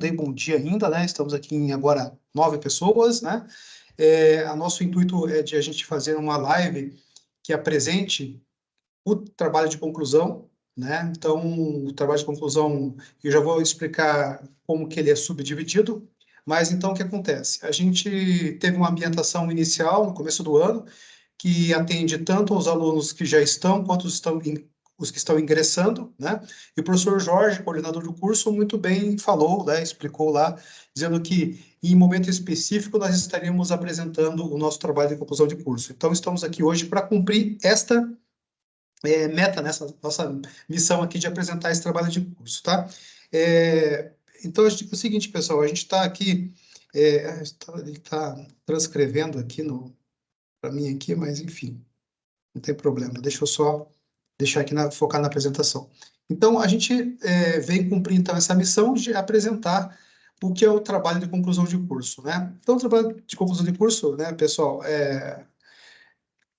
dei bom dia ainda, né? Estamos aqui em agora 9 pessoas, né? O nosso intuito é de a gente fazer uma live que apresente o trabalho de conclusão, né? Então, o trabalho de conclusão, eu já vou explicar como que ele é subdividido, mas então o que acontece? A gente teve uma ambientação inicial no começo do ano, que atende tanto aos alunos que já estão, quanto os que estão ingressando, né? E o professor Jorge, coordenador do curso, muito bem falou, né? Explicou lá, dizendo que em momento específico nós estaríamos apresentando o nosso trabalho de conclusão de curso. Então, estamos aqui hoje para cumprir esta meta, nessa nossa missão aqui de apresentar esse trabalho de curso, tá? Então, é o seguinte, pessoal, a gente está aqui, ele está transcrevendo aqui para mim aqui, mas enfim, não tem problema. Deixa eu só deixar aqui, focar na apresentação. Então, a gente vem cumprir, então, essa missão de apresentar o que é o trabalho de conclusão de curso, né? Então, o trabalho de conclusão de curso, né, pessoal,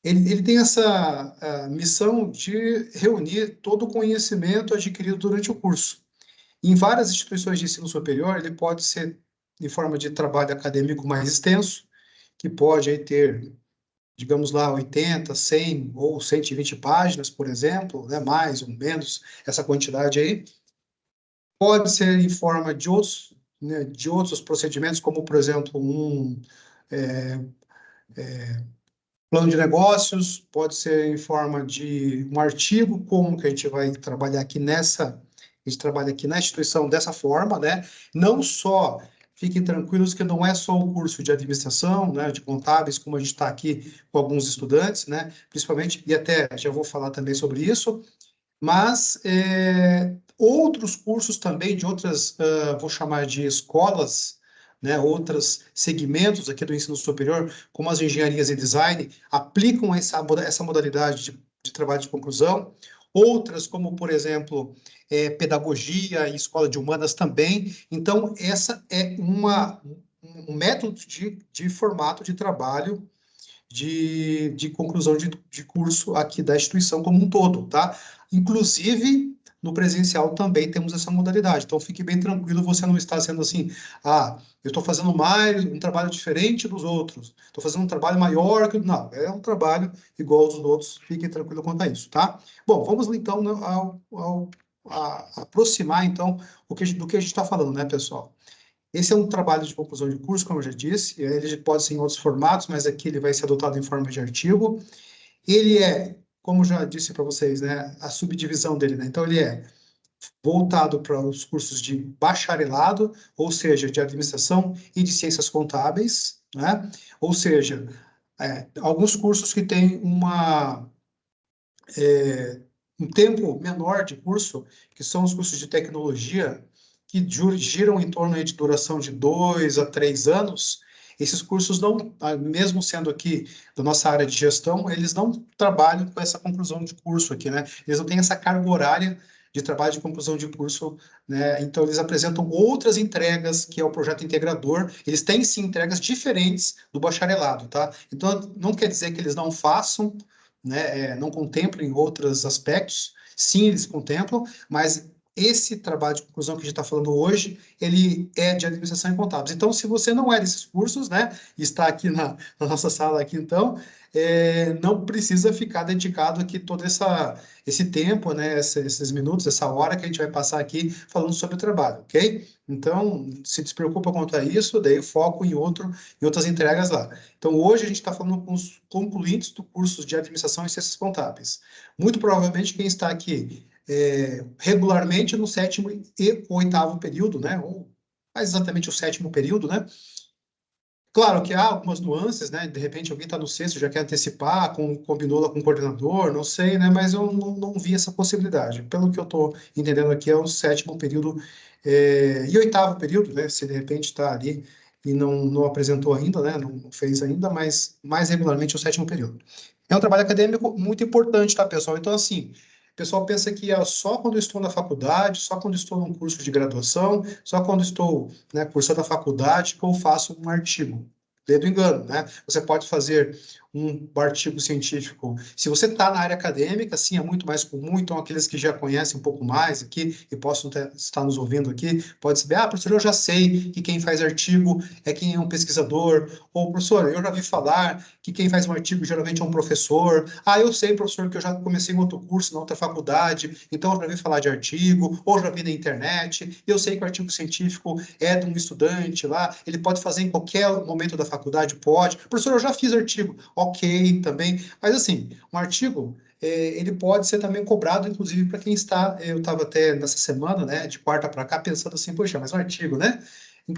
ele tem essa missão de reunir todo o conhecimento adquirido durante o curso. Em várias instituições de ensino superior, ele pode ser em forma de trabalho acadêmico mais extenso, que pode aí ter, digamos lá, 80, 100 ou 120 páginas, por exemplo, né, mais ou menos essa quantidade aí. Pode ser em forma de outros, né, de outros procedimentos, como, por exemplo, plano de negócios, pode ser em forma de um artigo, como que a gente vai trabalhar aqui a gente trabalha aqui na instituição dessa forma, né? Não só, fiquem tranquilos que não é só o curso de administração, né, de contábeis, como a gente está aqui com alguns estudantes, né? Principalmente, e até já vou falar também sobre isso, mas outros cursos também de outras, vou chamar de escolas, né, outros segmentos aqui do ensino superior, como as engenharias e design, aplicam essa modalidade de trabalho de conclusão. Outras, como, por exemplo, pedagogia e escola de humanas também. Então, essa é um método de formato de trabalho de conclusão de curso aqui da instituição como um todo, tá? Inclusive, no presencial também temos essa modalidade. Então, fique bem tranquilo, você não está sendo assim, eu estou fazendo mais um trabalho diferente dos outros, estou fazendo um trabalho maior que... Não, é um trabalho igual aos outros, fique tranquilo quanto a isso, tá? Bom, vamos então aproximar, então, do que a gente está falando, né, pessoal? Esse é um trabalho de conclusão de curso, como eu já disse, ele pode ser em outros formatos, mas aqui ele vai ser adotado em forma de artigo. Ele como já disse para vocês, né, a subdivisão dele, né? Então, ele é voltado para os cursos de bacharelado, ou seja, de administração e de ciências contábeis, né? Ou seja, alguns cursos que têm um tempo menor de curso, que são os cursos de tecnologia, que giram em torno de duração de 2 a 3 anos, esses cursos não, mesmo sendo aqui da nossa área de gestão, eles não trabalham com essa conclusão de curso aqui, né? Eles não têm essa carga horária de trabalho de conclusão de curso, né? Então, eles apresentam outras entregas, que é o projeto integrador. Eles têm, sim, entregas diferentes do bacharelado, tá? Então, não quer dizer que eles não façam, né? Não contemplem outros aspectos. Sim, eles contemplam, mas esse trabalho de conclusão que a gente está falando hoje, ele é de administração e contábeis. Então, se você não é desses cursos, né, e está aqui na nossa sala aqui, então, não precisa ficar dedicado aqui todo esse tempo, né, esses minutos, essa hora que a gente vai passar aqui falando sobre o trabalho, ok? Então, se despreocupa quanto a isso, daí foco em outras entregas lá. Então, hoje a gente está falando com os concluintes do curso de administração e ciências contábeis. Muito provavelmente quem está aqui regularmente no 7º e 8º período, né? Ou mais exatamente o 7º período, né? Claro que há algumas nuances, né? De repente alguém está no 6º, já quer antecipar, combinou lá com o coordenador, não sei, né? Mas eu não vi essa possibilidade. Pelo que eu estou entendendo aqui, é o 7º período e 8º período, né? Se de repente está ali e não apresentou ainda, né? Não fez ainda, mas mais regularmente é o 7º período. É um trabalho acadêmico muito importante, tá, pessoal? Então, assim, o pessoal pensa que é só quando eu estou na faculdade, só quando estou num curso de graduação, só quando estou, né, cursando a faculdade que eu faço um artigo. Dedo engano, né? Você pode fazer um artigo científico. Se você está na área acadêmica, sim, é muito mais comum, então aqueles que já conhecem um pouco mais aqui e possam estar nos ouvindo aqui, pode saber, professor, eu já sei que quem faz artigo é quem é um pesquisador, ou professor, eu já vi falar que quem faz um artigo geralmente é um professor, eu sei, professor, que eu já comecei um outro curso na outra faculdade, então eu já vi falar de artigo, ou já vi na internet, eu sei que o artigo científico é de um estudante lá, ele pode fazer em qualquer momento da faculdade, pode. Professor, eu já fiz artigo, ok, também, mas assim, um artigo, ele pode ser também cobrado, inclusive, para quem está, eu estava até nessa semana, né, de quarta para cá, pensando assim, poxa, mas um artigo, né, em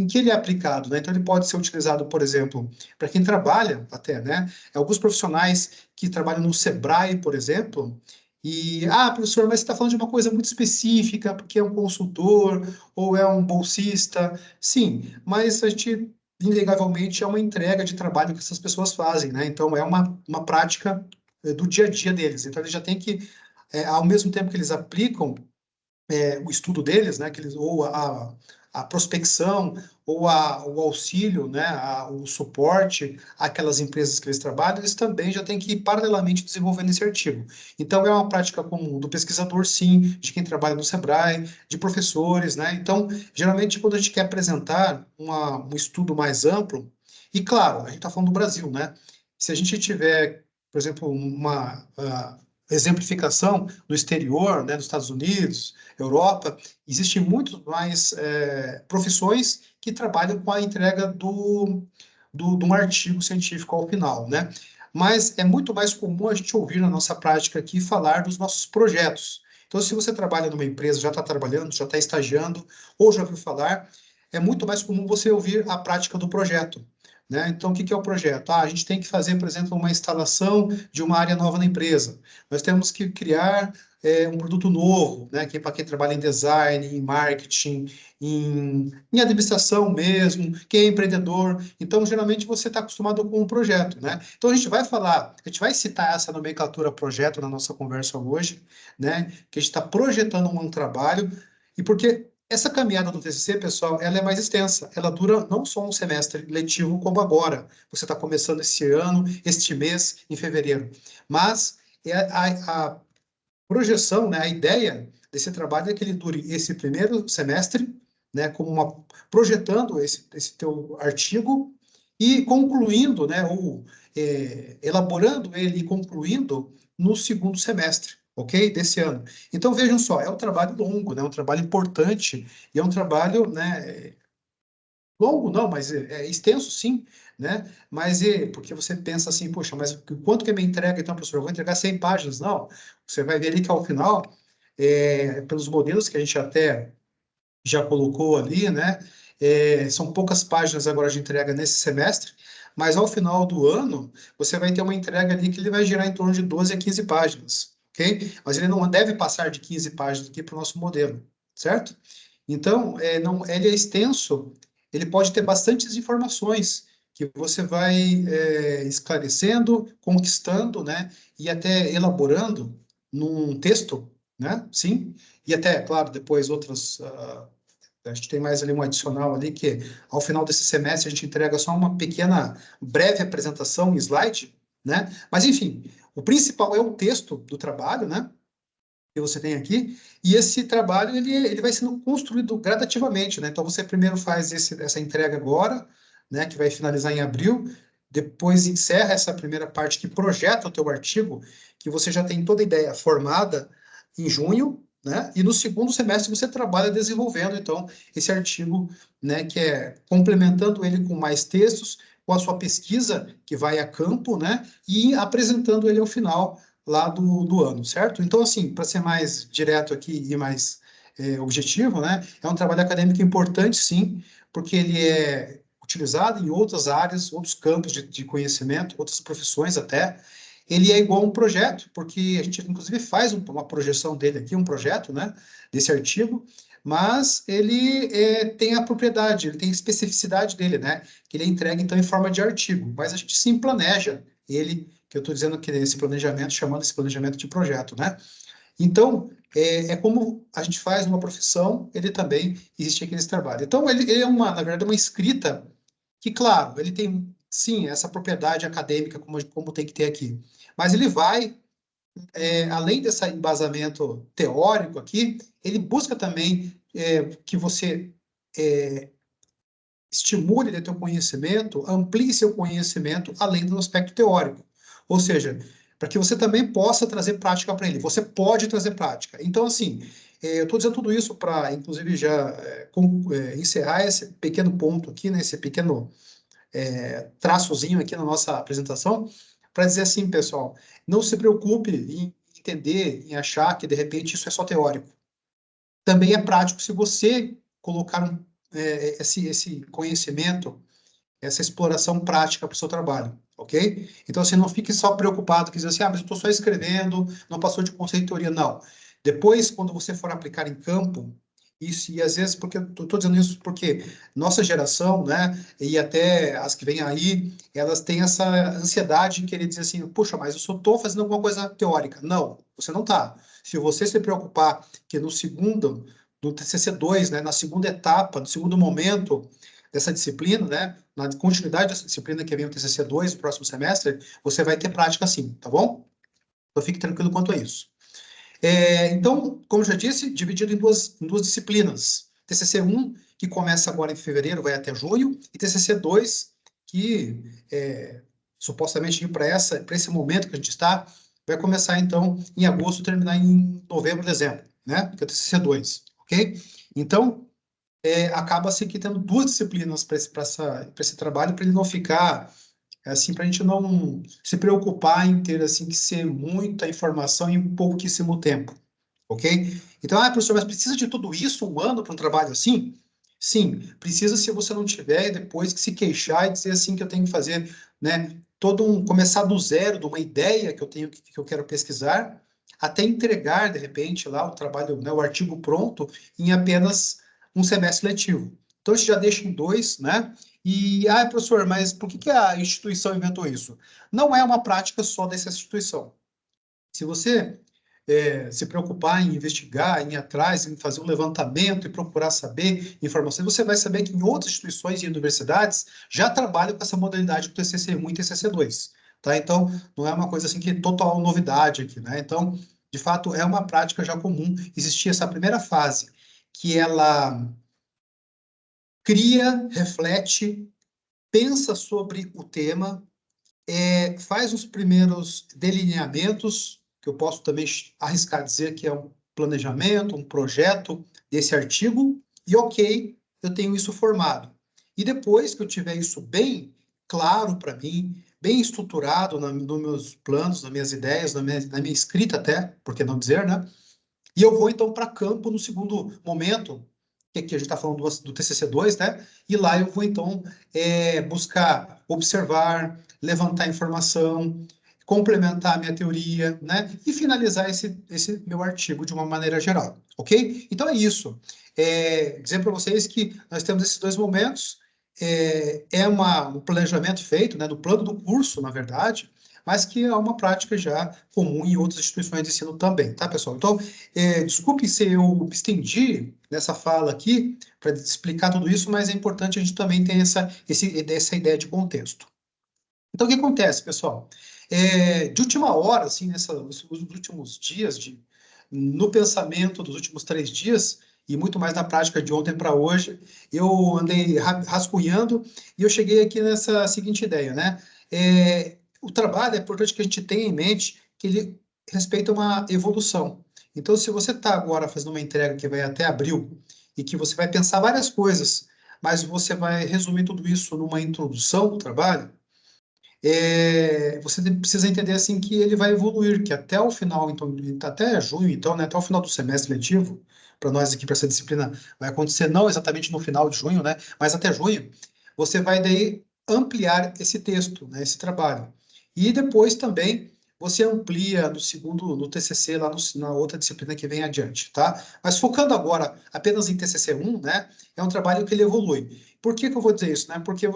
que ele é aplicado, né? Então, ele pode ser utilizado, por exemplo, para quem trabalha, até, né, alguns profissionais que trabalham no Sebrae, por exemplo, e, professor, mas você está falando de uma coisa muito específica, porque é um consultor, ou é um bolsista, sim, mas a gente inegavelmente é uma entrega de trabalho que essas pessoas fazem, né? Então, é uma prática do dia a dia deles. Então, eles já têm que, ao mesmo tempo que eles aplicam o estudo deles, né, que eles, ou a prospecção, ou o auxílio, né, o suporte àquelas empresas que eles trabalham, eles também já têm que ir paralelamente desenvolvendo esse artigo. Então, é uma prática comum do pesquisador, sim, de quem trabalha no Sebrae, de professores, né? Então, geralmente, quando a gente quer apresentar um estudo mais amplo, e claro, a gente está falando do Brasil, né? Se a gente tiver, por exemplo, uma exemplificação no exterior, né, nos Estados Unidos, Europa, existem muito mais profissões que trabalham com a entrega de um artigo científico ao final, né? Mas é muito mais comum a gente ouvir na nossa prática aqui falar dos nossos projetos. Então, se você trabalha numa empresa, já está trabalhando, já está estagiando, ou já ouviu falar, é muito mais comum você ouvir a prática do projeto. Né? Então, o que é o projeto? A gente tem que fazer, por exemplo, uma instalação de uma área nova na empresa. Nós temos que criar um produto novo, né? Que é para quem trabalha em design, em marketing, em administração mesmo, quem é empreendedor. Então, geralmente, você está acostumado com um projeto, né? Então, a gente vai falar, a gente vai citar essa nomenclatura projeto na nossa conversa hoje, né? Que a gente está projetando um trabalho, e porque essa caminhada do TCC, pessoal, ela é mais extensa. Ela dura não só um semestre letivo, como agora. Você está começando esse ano, este mês, em fevereiro. Mas a projeção, né, a ideia desse trabalho é que ele dure esse primeiro semestre, né, como projetando esse teu artigo e concluindo, né, ou elaborando ele e concluindo no segundo semestre, ok? Desse ano. Então, vejam só, é um trabalho longo, né, um trabalho importante e é um trabalho, né, longo não, mas é extenso sim, né? Mas porque você pensa assim, poxa, mas quanto que é minha entrega, então, professor? Eu vou entregar 100 páginas. Não, você vai ver ali que ao final, pelos modelos que a gente até já colocou ali, né? São poucas páginas agora de entrega nesse semestre, mas ao final do ano, você vai ter uma entrega ali que ele vai girar em torno de 12 a 15 páginas, ok? Mas ele não deve passar de 15 páginas aqui para o nosso modelo, certo? Então, não, ele é extenso, ele pode ter bastantes informações que você vai esclarecendo, conquistando, né? E até elaborando num texto, né? Sim, e até, claro, depois outras a gente tem mais ali um adicional ali que ao final desse semestre a gente entrega só uma pequena, breve apresentação, um slide, né? Mas enfim, o principal é o texto do trabalho, né? Que você tem aqui, e esse trabalho ele vai sendo construído gradativamente, né? Então você primeiro faz essa entrega agora, né? Que vai finalizar em abril, depois encerra essa primeira parte que projeta o teu artigo, que você já tem toda a ideia formada em junho, né? E no segundo semestre você trabalha desenvolvendo então esse artigo, né? Que é complementando ele com mais textos, com a sua pesquisa que vai a campo, né? E apresentando ele ao final lá do ano, certo? Então, assim, para ser mais direto aqui e mais objetivo, né? É um trabalho acadêmico importante, sim, porque ele é utilizado em outras áreas, outros campos de conhecimento, outras profissões até. Ele é igual a um projeto, porque a gente, inclusive, faz uma projeção dele aqui, um projeto, né? Desse artigo, mas ele tem a propriedade, ele tem a especificidade dele, né? Que ele é entregue, então, em forma de artigo, mas a gente sim planeja ele, que eu estou dizendo que esse planejamento, chamando esse planejamento de projeto, né? Então, como a gente faz numa profissão, ele também existe aqui nesse trabalho. Então, ele é na verdade, uma escrita que, claro, ele tem sim, essa propriedade acadêmica como tem que ter aqui. Mas ele vai, além desse embasamento teórico aqui, ele busca também que você estimule o teu conhecimento, amplie seu conhecimento além do aspecto teórico. Ou seja, para que você também possa trazer prática para ele. Você pode trazer prática. Então, assim, eu estou dizendo tudo isso para, inclusive, já encerrar esse pequeno ponto aqui, né, esse pequeno traçozinho aqui na nossa apresentação, para dizer assim, pessoal, não se preocupe em entender, em achar que, de repente, isso é só teórico. Também é prático se você colocar esse conhecimento, essa exploração prática para o seu trabalho, ok? Então, você não fique só preocupado, que diz assim, mas eu estou só escrevendo, não passou de conceito e teoria. Não. Depois, quando você for aplicar em campo, isso, e às vezes, porque eu estou dizendo isso porque nossa geração, né, e até as que vêm aí, elas têm essa ansiedade de querer dizer assim, puxa, mas eu só estou fazendo alguma coisa teórica. Não, você não está. Se você se preocupar que no segundo, no TCC2, né, na segunda etapa, no segundo momento dessa disciplina, né, na continuidade dessa disciplina que vem o TCC2 no próximo semestre, você vai ter prática sim, tá bom? Então fique tranquilo quanto a isso. Então, como eu já disse, dividido em duas disciplinas. TCC1, que começa agora em fevereiro, vai até junho, e TCC2, que supostamente para esse momento que a gente está, vai começar então em agosto, terminar em novembro, dezembro, né? Que é o TCC2, ok? Então, acaba-se que tendo duas disciplinas para esse trabalho, para ele não ficar assim, para a gente não se preocupar em ter assim que ser muita informação em pouquíssimo tempo, ok? Então, professor, mas precisa de tudo isso um ano para um trabalho assim? Sim, precisa se você não tiver depois que se queixar e dizer assim que eu tenho que fazer, né, começar do zero de uma ideia que eu tenho que eu quero pesquisar, até entregar de repente lá o trabalho, né, o artigo pronto em apenas um semestre letivo. Então, isso já deixa em dois, né? E, professor, mas por que a instituição inventou isso? Não é uma prática só dessa instituição. Se você se preocupar em investigar, em ir atrás, em fazer um levantamento e procurar saber informações, você vai saber que em outras instituições e universidades já trabalham com essa modalidade do TCC1 e TCC2, tá? Então, não é uma coisa assim que é total novidade aqui, né? Então, de fato, é uma prática já comum. Existia essa primeira fase, que ela cria, reflete, pensa sobre o tema, faz os primeiros delineamentos, que eu posso também arriscar dizer que é um planejamento, um projeto desse artigo, e ok, eu tenho isso formado. E depois que eu tiver isso bem claro para mim, bem estruturado nos meus planos, nas minhas ideias, na minha escrita até, por que não dizer, né? E eu vou então para campo no segundo momento, que aqui a gente está falando do TCC2, né? E lá eu vou então buscar observar, levantar informação, complementar a minha teoria, né? E finalizar esse meu artigo de uma maneira geral, ok? Então é isso. Dizer para vocês que nós temos esses dois momentos. Um planejamento feito, né? Do plano do curso, na verdade, mas que é uma prática já comum em outras instituições de ensino também, tá, pessoal? Então, desculpe se eu me estendi nessa fala aqui para explicar tudo isso, mas é importante a gente também ter essa ideia de contexto. Então, o que acontece, pessoal? De última hora, assim, nos últimos dias, no pensamento dos últimos 3 dias, e muito mais na prática de ontem para hoje, eu andei rascunhando e eu cheguei aqui nessa seguinte ideia, né? O trabalho é importante que a gente tenha em mente que ele respeita uma evolução. Então, se você está agora fazendo uma entrega que vai até abril e que você vai pensar várias coisas, mas você vai resumir tudo isso numa introdução do trabalho, você precisa entender assim que ele vai evoluir, que até o final, então, até junho, então, né, até o final do semestre letivo, para nós aqui, para essa disciplina, vai acontecer não exatamente no final de junho, né, mas até junho, você vai daí ampliar esse texto, né, esse trabalho. E depois também você amplia no TCC, lá na outra disciplina que vem adiante, tá? Mas focando agora apenas em TCC1, né, é um trabalho que ele evolui. Por que eu vou dizer isso, né? Porque eu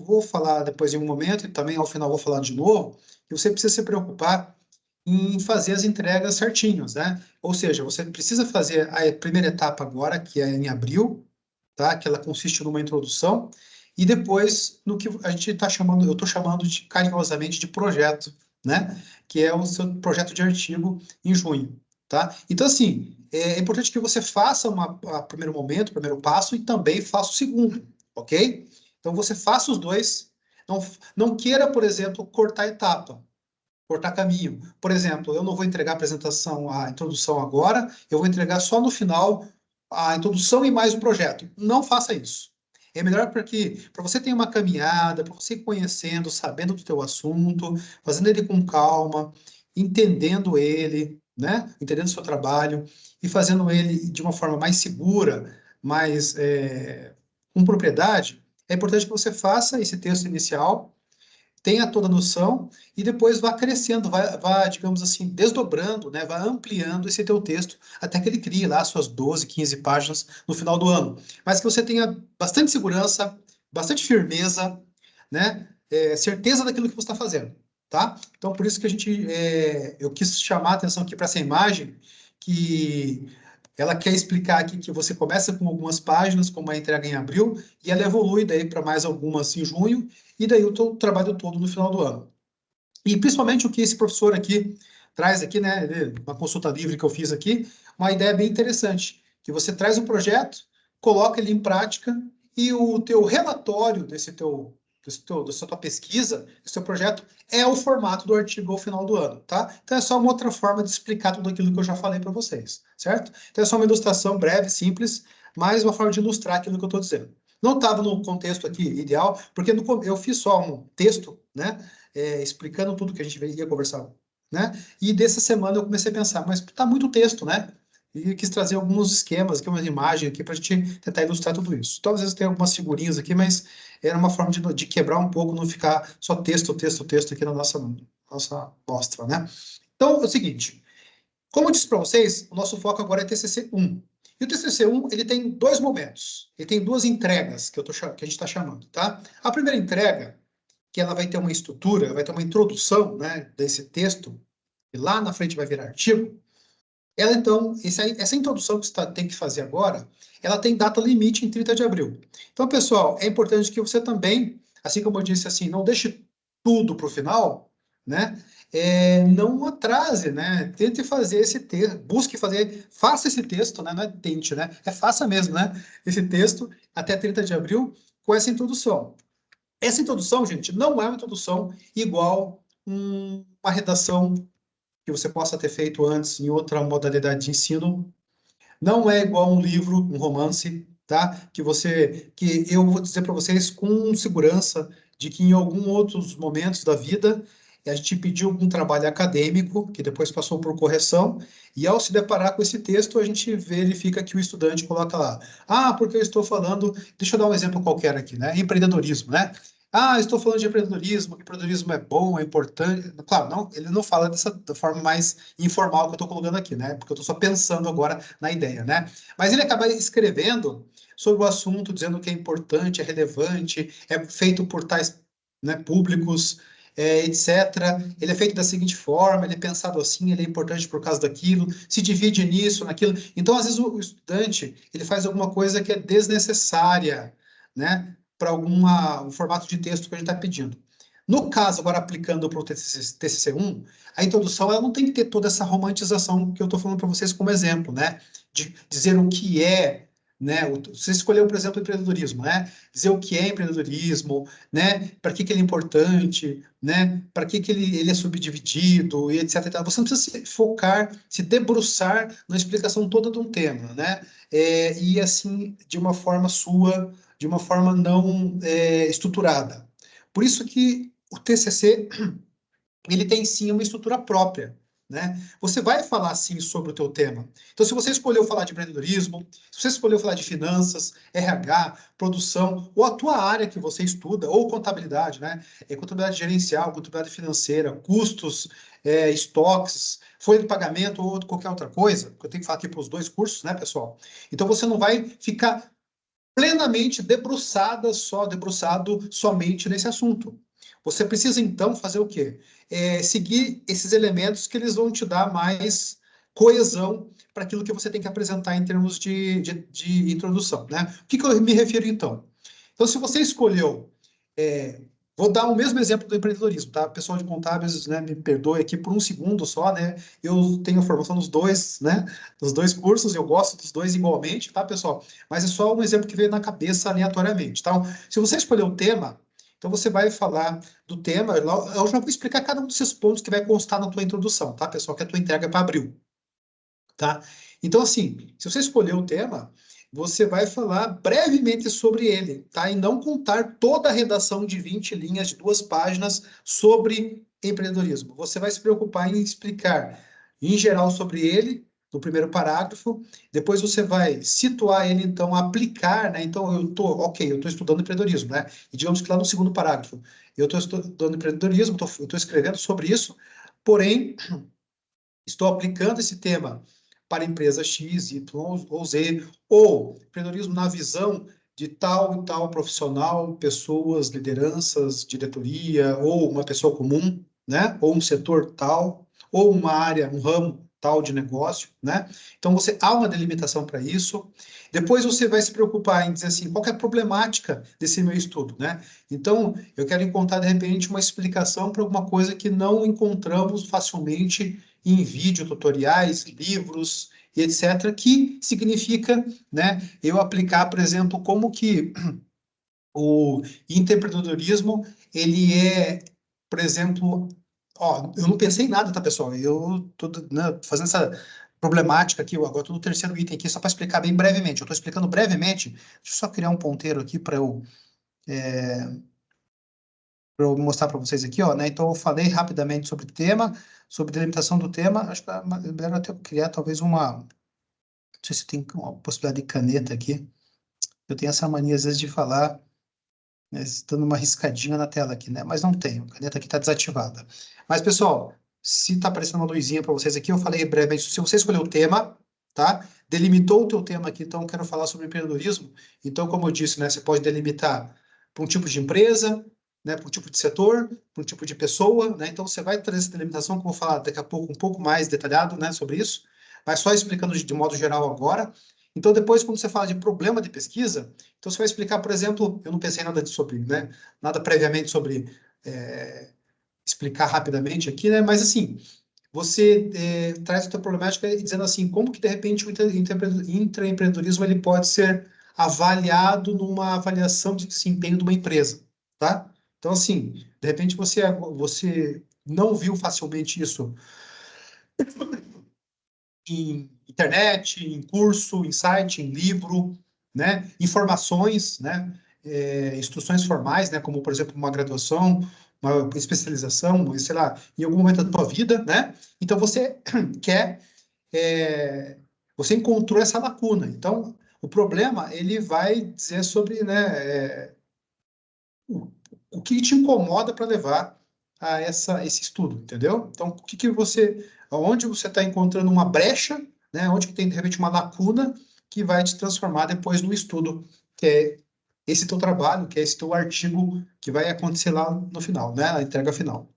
vou falar depois em um momento, e também ao final vou falar de novo, que você precisa se preocupar em fazer as entregas certinhas, né? Ou seja, você precisa fazer a primeira etapa agora, que é em abril, tá? Que ela consiste numa introdução, e depois no que a gente está chamando, eu estou chamando de carinhosamente de projeto, né? Que é o seu projeto de artigo em junho, tá? Então, assim, é importante que você faça a primeiro momento, o primeiro passo, e também faça o segundo, ok? Então, você faça os dois. Não queira, por exemplo, cortar etapa, cortar caminho. Por exemplo, eu não vou entregar a apresentação, a introdução agora, eu vou entregar só no final a introdução e mais o projeto. Não faça isso. É melhor para você ter uma caminhada, para você ir conhecendo, sabendo do teu assunto, fazendo ele com calma, entendendo ele, né? Entendendo o seu trabalho e fazendo ele de uma forma mais segura, mais com propriedade. É importante que você faça esse texto inicial, tenha toda a noção e depois vá crescendo, vá, digamos assim, desdobrando, né, vá ampliando esse teu texto até que ele crie lá suas 12, 15 páginas no final do ano. Mas que você tenha bastante segurança, bastante firmeza, né, certeza daquilo que você está fazendo, tá? Então, por isso que eu quis chamar a atenção aqui para essa imagem, que ela quer explicar aqui que você começa com algumas páginas, como a entrega em abril, e ela evolui daí para mais algumas em junho, e daí o teu trabalho todo no final do ano. E principalmente o que esse professor aqui traz aqui, né, uma consulta livre que eu fiz aqui, uma ideia bem interessante, que você traz o projeto, coloca ele em prática, e o teu relatório dessa tua pesquisa, desse teu projeto, é o formato do artigo ao final do ano, tá? Então é só uma outra forma de explicar tudo aquilo que eu já falei para vocês, certo? Então é só uma ilustração breve, simples, mas uma forma de ilustrar aquilo que eu estou dizendo. Não estava no contexto aqui ideal, porque eu fiz só um texto, né, explicando tudo que a gente ia conversar, né? E dessa semana eu comecei a pensar, mas tá muito texto, né? E quis trazer alguns esquemas aqui, umas imagens aqui para a gente tentar ilustrar tudo isso. Então, às vezes tem algumas figurinhas aqui, mas era uma forma de quebrar um pouco, não ficar só texto, texto, texto aqui na nossa mostra, né? Então, é o seguinte, como eu disse para vocês, o nosso foco agora é TCC1. E o TCC1, ele tem dois momentos, ele tem duas entregas que a gente está chamando, tá? A primeira entrega, que ela vai ter uma estrutura, vai ter uma introdução, né, desse texto, e lá na frente vai virar artigo. Ela, então, essa introdução que você tem que fazer agora, ela tem data limite em 30 de abril. Então, pessoal, é importante que você também, assim como eu disse assim, não deixe tudo para o final, né? Não atrase, né? Tente fazer esse texto, busque fazer, faça esse texto, né? Não é tente, né? É faça mesmo, né? Esse texto até 30 de abril com essa introdução. Essa introdução, gente, não é uma introdução igual uma redação que você possa ter feito antes em outra modalidade de ensino. Não é igual um livro, um romance, tá? Que eu vou dizer para vocês com segurança de que em alguns outros momentos da vida a gente pediu algum trabalho acadêmico que depois passou por correção e ao se deparar com esse texto a gente verifica que o estudante coloca lá, porque eu estou falando, deixa eu dar um exemplo qualquer aqui, né? Empreendedorismo, né? Estou falando de empreendedorismo, que empreendedorismo é bom, é importante. Claro, não, ele não fala da forma mais informal que eu estou colocando aqui, né? Porque eu estou só pensando agora na ideia, né? Mas ele acaba escrevendo sobre o assunto, dizendo que é importante, é relevante, é feito por tais, né, públicos, etc. Ele é feito da seguinte forma, ele é pensado assim, ele é importante por causa daquilo, se divide nisso, naquilo. Então, às vezes, o estudante ele faz alguma coisa que é desnecessária, né? Para um formato de texto que a gente está pedindo. No caso, agora aplicando para o TCC1, a introdução ela não tem que ter toda essa romantização que eu estou falando para vocês como exemplo, né? De dizer o que é, né? Você escolheu, por exemplo, empreendedorismo, né? Dizer o que é empreendedorismo, né? Para que ele é importante, né? Para que ele é subdividido, e etc. Você não precisa se focar, se debruçar na explicação toda de um tema, né? E assim, de uma forma sua, de uma forma não estruturada. Por isso que o TCC ele tem sim uma estrutura própria, né? Você vai falar sim sobre o teu tema. Então, se você escolheu falar de empreendedorismo, se você escolheu falar de finanças, RH, produção, ou a tua área que você estuda, ou contabilidade, né? Contabilidade gerencial, contabilidade financeira, custos, estoques, folha de pagamento ou qualquer outra coisa, que eu tenho que falar aqui para os dois cursos, né, pessoal? Então, você não vai ficar plenamente debruçado somente nesse assunto. Você precisa, então, fazer o quê? Seguir esses elementos que eles vão te dar mais coesão para aquilo que você tem que apresentar em termos de introdução, né? O que eu me refiro, então? Então, se você escolheu... vou dar o mesmo exemplo do empreendedorismo, tá? Pessoal de contábeis, né, me perdoe aqui por um segundo só, né? Eu tenho formação nos dois, né? Nos dois cursos, eu gosto dos dois igualmente, tá, pessoal? Mas é só um exemplo que veio na cabeça aleatoriamente, tá? Se você escolher o tema, então você vai falar do tema, eu já vou explicar cada um desses pontos que vai constar na tua introdução, tá, pessoal? Que a tua entrega é para abril, tá? Então, assim, se você escolher o tema, você vai falar brevemente sobre ele, tá? E não contar toda a redação de 20 linhas, de 2 páginas, sobre empreendedorismo. Você vai se preocupar em explicar, em geral, sobre ele, no primeiro parágrafo. Depois você vai situar ele, então, aplicar, né? Então, eu estou estudando empreendedorismo, né? E digamos que lá no segundo parágrafo, eu estou estudando empreendedorismo, eu estou escrevendo sobre isso, porém, estou aplicando esse tema para empresa X, Y ou Z, ou empreendedorismo na visão de tal e tal profissional, pessoas, lideranças, diretoria, ou uma pessoa comum, né? Ou um setor tal, ou uma área, um ramo tal de negócio, né? Então, há uma delimitação para isso. Depois você vai se preocupar em dizer assim, qual é a problemática desse meu estudo, né? Então, eu quero encontrar, de repente, uma explicação para alguma coisa que não encontramos facilmente em vídeo, tutoriais, livros e etc., que significa, né, eu aplicar, por exemplo, como que o empreendedorismo, ele é, por exemplo, ó, eu não pensei em nada, tá, pessoal? Eu tô, né, fazendo essa problemática aqui, agora estou no terceiro item aqui, só para explicar bem brevemente. Eu estou explicando brevemente, deixa eu só criar um ponteiro aqui para eu mostrar para vocês aqui, ó, né? Então, eu falei rapidamente sobre o tema, sobre delimitação do tema. Acho que é melhor até criar talvez uma. Não sei se tem uma possibilidade de caneta aqui. Eu tenho essa mania, às vezes, de falar, né, dando uma riscadinha na tela aqui, né? Mas não tenho, a caneta aqui está desativada. Mas, pessoal, se está aparecendo uma luzinha para vocês aqui, eu falei brevemente, se você escolheu o tema, tá? Delimitou o teu tema aqui, então eu quero falar sobre empreendedorismo. Então, como eu disse, né, você pode delimitar para um tipo de empresa, né, para um tipo de setor, para um tipo de pessoa, né? Então, você vai trazer essa delimitação, que eu vou falar daqui a pouco, um pouco mais detalhado, né, sobre isso, mas só explicando de modo geral agora. Então, depois, quando você fala de problema de pesquisa, então você vai explicar, por exemplo, eu não pensei nada sobre, né, nada previamente sobre explicar rapidamente aqui, né, mas assim, você traz a tua problemática dizendo assim, como que de repente o intraempreendedorismo ele pode ser avaliado numa avaliação de desempenho de uma empresa, tá? Então, assim, de repente você não viu facilmente isso em internet, em curso, em site, em livro, né? Informações, né? Instruções formais, né? Como, por exemplo, uma graduação, uma especialização, sei lá, em algum momento da tua vida, né? Então, você quer... você encontrou essa lacuna. Então, o problema, ele vai dizer sobre, né, o que te incomoda para levar a esse estudo, entendeu? Então, onde você está encontrando uma brecha, né, onde que tem, de repente, uma lacuna que vai te transformar depois no estudo, que é esse teu trabalho, que é esse teu artigo que vai acontecer lá no final, né, na entrega final.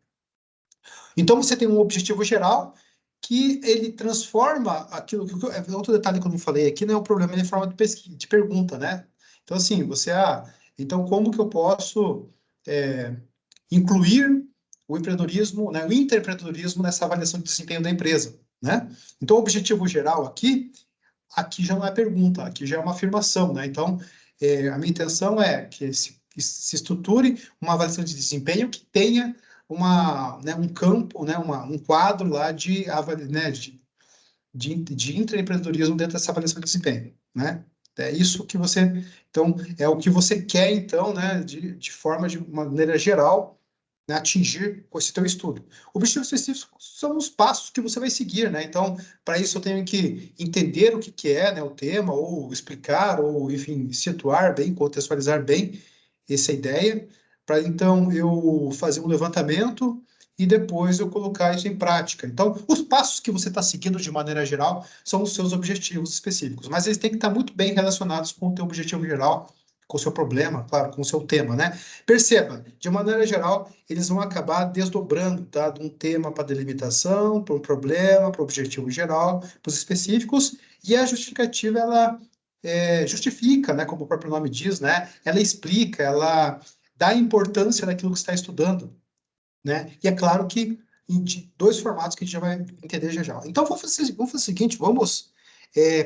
Então, você tem um objetivo geral que ele transforma aquilo que... Outro detalhe que eu não falei aqui, né, é o problema de forma de pesquisa, de pergunta, né? Então, assim, então, como que eu posso incluir o empreendedorismo, né, o intraempreendedorismo nessa avaliação de desempenho da empresa, né? Então, o objetivo geral aqui já não é pergunta, aqui já é uma afirmação, né? Então, a minha intenção é que se estruture uma avaliação de desempenho que tenha um campo, né, um quadro lá de intraempreendedorismo dentro dessa avaliação de desempenho, né? É isso que então, é o que você quer, então, né, de uma maneira geral, né, atingir com esse teu estudo. Objetivos específicos são os passos que você vai seguir, né? Então, para isso eu tenho que entender o que é, né, o tema, ou explicar, ou, enfim, situar bem, contextualizar bem essa ideia, para então eu fazer um levantamento e depois eu colocar isso em prática. Então, os passos que você está seguindo de maneira geral são os seus objetivos específicos, mas eles têm que estar muito bem relacionados com o teu objetivo geral, com o seu problema, claro, com o seu tema, né? Perceba, de maneira geral, eles vão acabar desdobrando, tá? De um tema para delimitação, para um problema, para o objetivo geral, para os específicos, e a justificativa, ela justifica, né, como o próprio nome diz, né, ela explica, ela dá importância naquilo que você está estudando, né? E é claro que em dois formatos que a gente já vai entender já já. Então, vamos fazer o seguinte,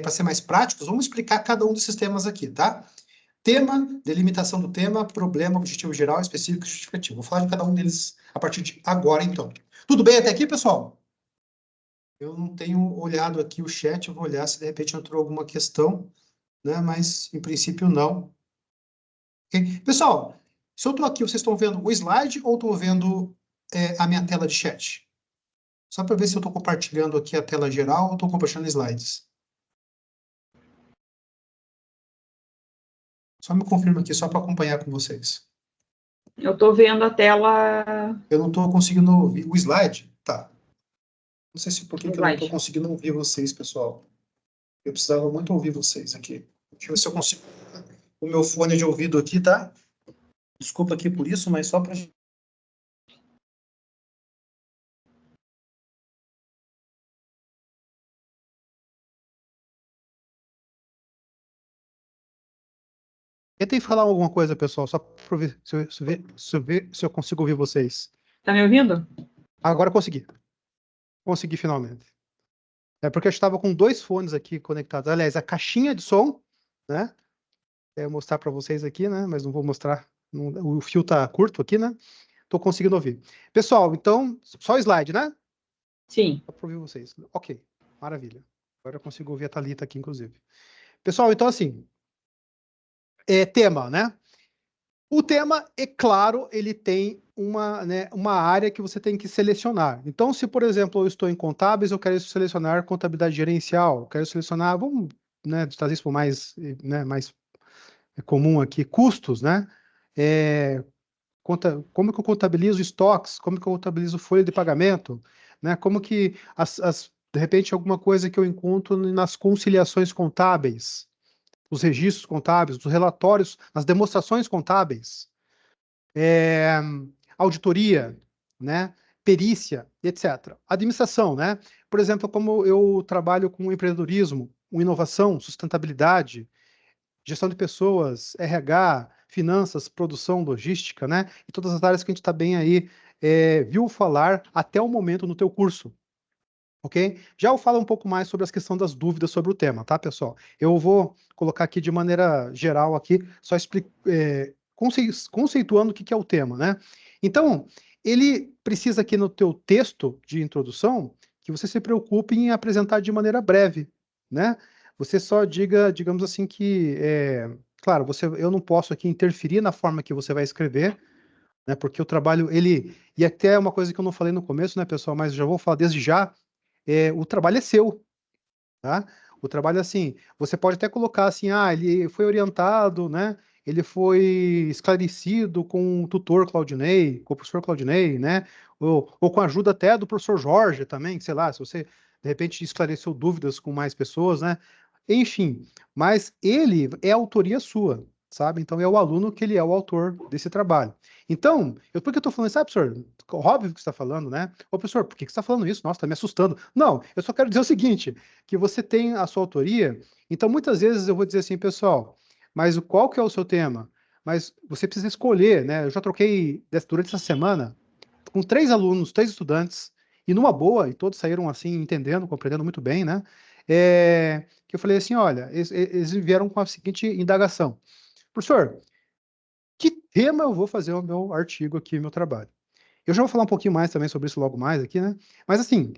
para ser mais práticos, vamos explicar cada um desses temas aqui, tá? Tema, delimitação do tema, problema, objetivo geral, específico e justificativo. Vou falar de cada um deles a partir de agora, então. Tudo bem até aqui, pessoal? Eu não tenho olhado aqui o chat, eu vou olhar se de repente entrou alguma questão, né? Mas, em princípio, não. Okay? Pessoal, se eu estou aqui, vocês estão vendo o slide ou estão vendo a minha tela de chat? Só para ver se eu estou compartilhando aqui a tela geral ou estou compartilhando slides. Só me confirma aqui, só para acompanhar com vocês. Eu estou vendo a tela... Eu não estou conseguindo ouvir o slide? Tá. Não sei se por que eu não estou conseguindo ouvir vocês, pessoal. Eu precisava muito ouvir vocês aqui. Deixa eu ver se eu consigo. O meu fone de ouvido aqui, tá? Desculpa aqui por isso, mas só para... Tentei falar alguma coisa, pessoal, só para ver se eu consigo ouvir vocês. Tá me ouvindo? Agora consegui. Consegui finalmente. É porque eu estava com dois fones aqui conectados. Aliás, a caixinha de som, né? Eu mostrar para vocês aqui, né? Mas não vou mostrar. O fio tá curto aqui, né? Tô conseguindo ouvir. Pessoal, então, só o slide, né? Sim. Só para ouvir vocês. Ok, maravilha. Agora eu consigo ouvir a Thalita aqui, inclusive. Pessoal, então assim, tema, né? O tema, é claro, ele tem uma área que você tem que selecionar. Então, se, por exemplo, eu estou em contábeis, eu quero selecionar contabilidade gerencial, eu quero selecionar, vamos, né, trazer isso para mais comum aqui, custos, né? Como que eu contabilizo estoques, como que eu contabilizo folha de pagamento, né? Como que, de repente, alguma coisa que eu encontro nas conciliações contábeis, os registros contábeis, os relatórios, nas demonstrações contábeis, auditoria, né? Perícia, etc. Administração, né? Por exemplo, como eu trabalho com empreendedorismo, com inovação, sustentabilidade, gestão de pessoas, RH, finanças, produção, logística, né? E todas as áreas que a gente está bem aí, viu falar até o momento no teu curso. Ok? Já eu falo um pouco mais sobre as questões das dúvidas sobre o tema, tá, pessoal? Eu vou colocar aqui de maneira geral aqui, só conceituando o que é o tema, né? Então, ele precisa aqui no teu texto de introdução que você se preocupe em apresentar de maneira breve, né? Você só diga, digamos assim, que claro, eu não posso aqui interferir na forma que você vai escrever, né? Porque o trabalho, e até uma coisa que eu não falei no começo, né, pessoal, mas já vou falar desde já, o trabalho é seu, tá? O trabalho, assim, você pode até colocar assim, ele foi orientado, né? Ele foi esclarecido com o tutor Claudinei, com o professor Claudinei, né? Ou com a ajuda até do professor Jorge também, sei lá, se você, de repente, esclareceu dúvidas com mais pessoas, né? Enfim, mas ele é autoria sua, sabe? Então é o aluno que ele é o autor desse trabalho. Então, por que eu estou falando isso? Professor, óbvio que você está falando, né? Ô, professor, por que você está falando isso? Nossa, está me assustando. Não, eu só quero dizer o seguinte, que você tem a sua autoria, então muitas vezes eu vou dizer assim, pessoal, mas qual que é o seu tema? Mas você precisa escolher, né? Eu já troquei durante essa semana com 3 alunos, 3 estudantes, e numa boa, e todos saíram assim, entendendo, compreendendo muito bem, né? Que eu falei assim, olha, eles vieram com a seguinte indagação. Professor, que tema eu vou fazer o meu artigo aqui, meu trabalho? Eu já vou falar um pouquinho mais também sobre isso logo mais aqui, né? Mas assim,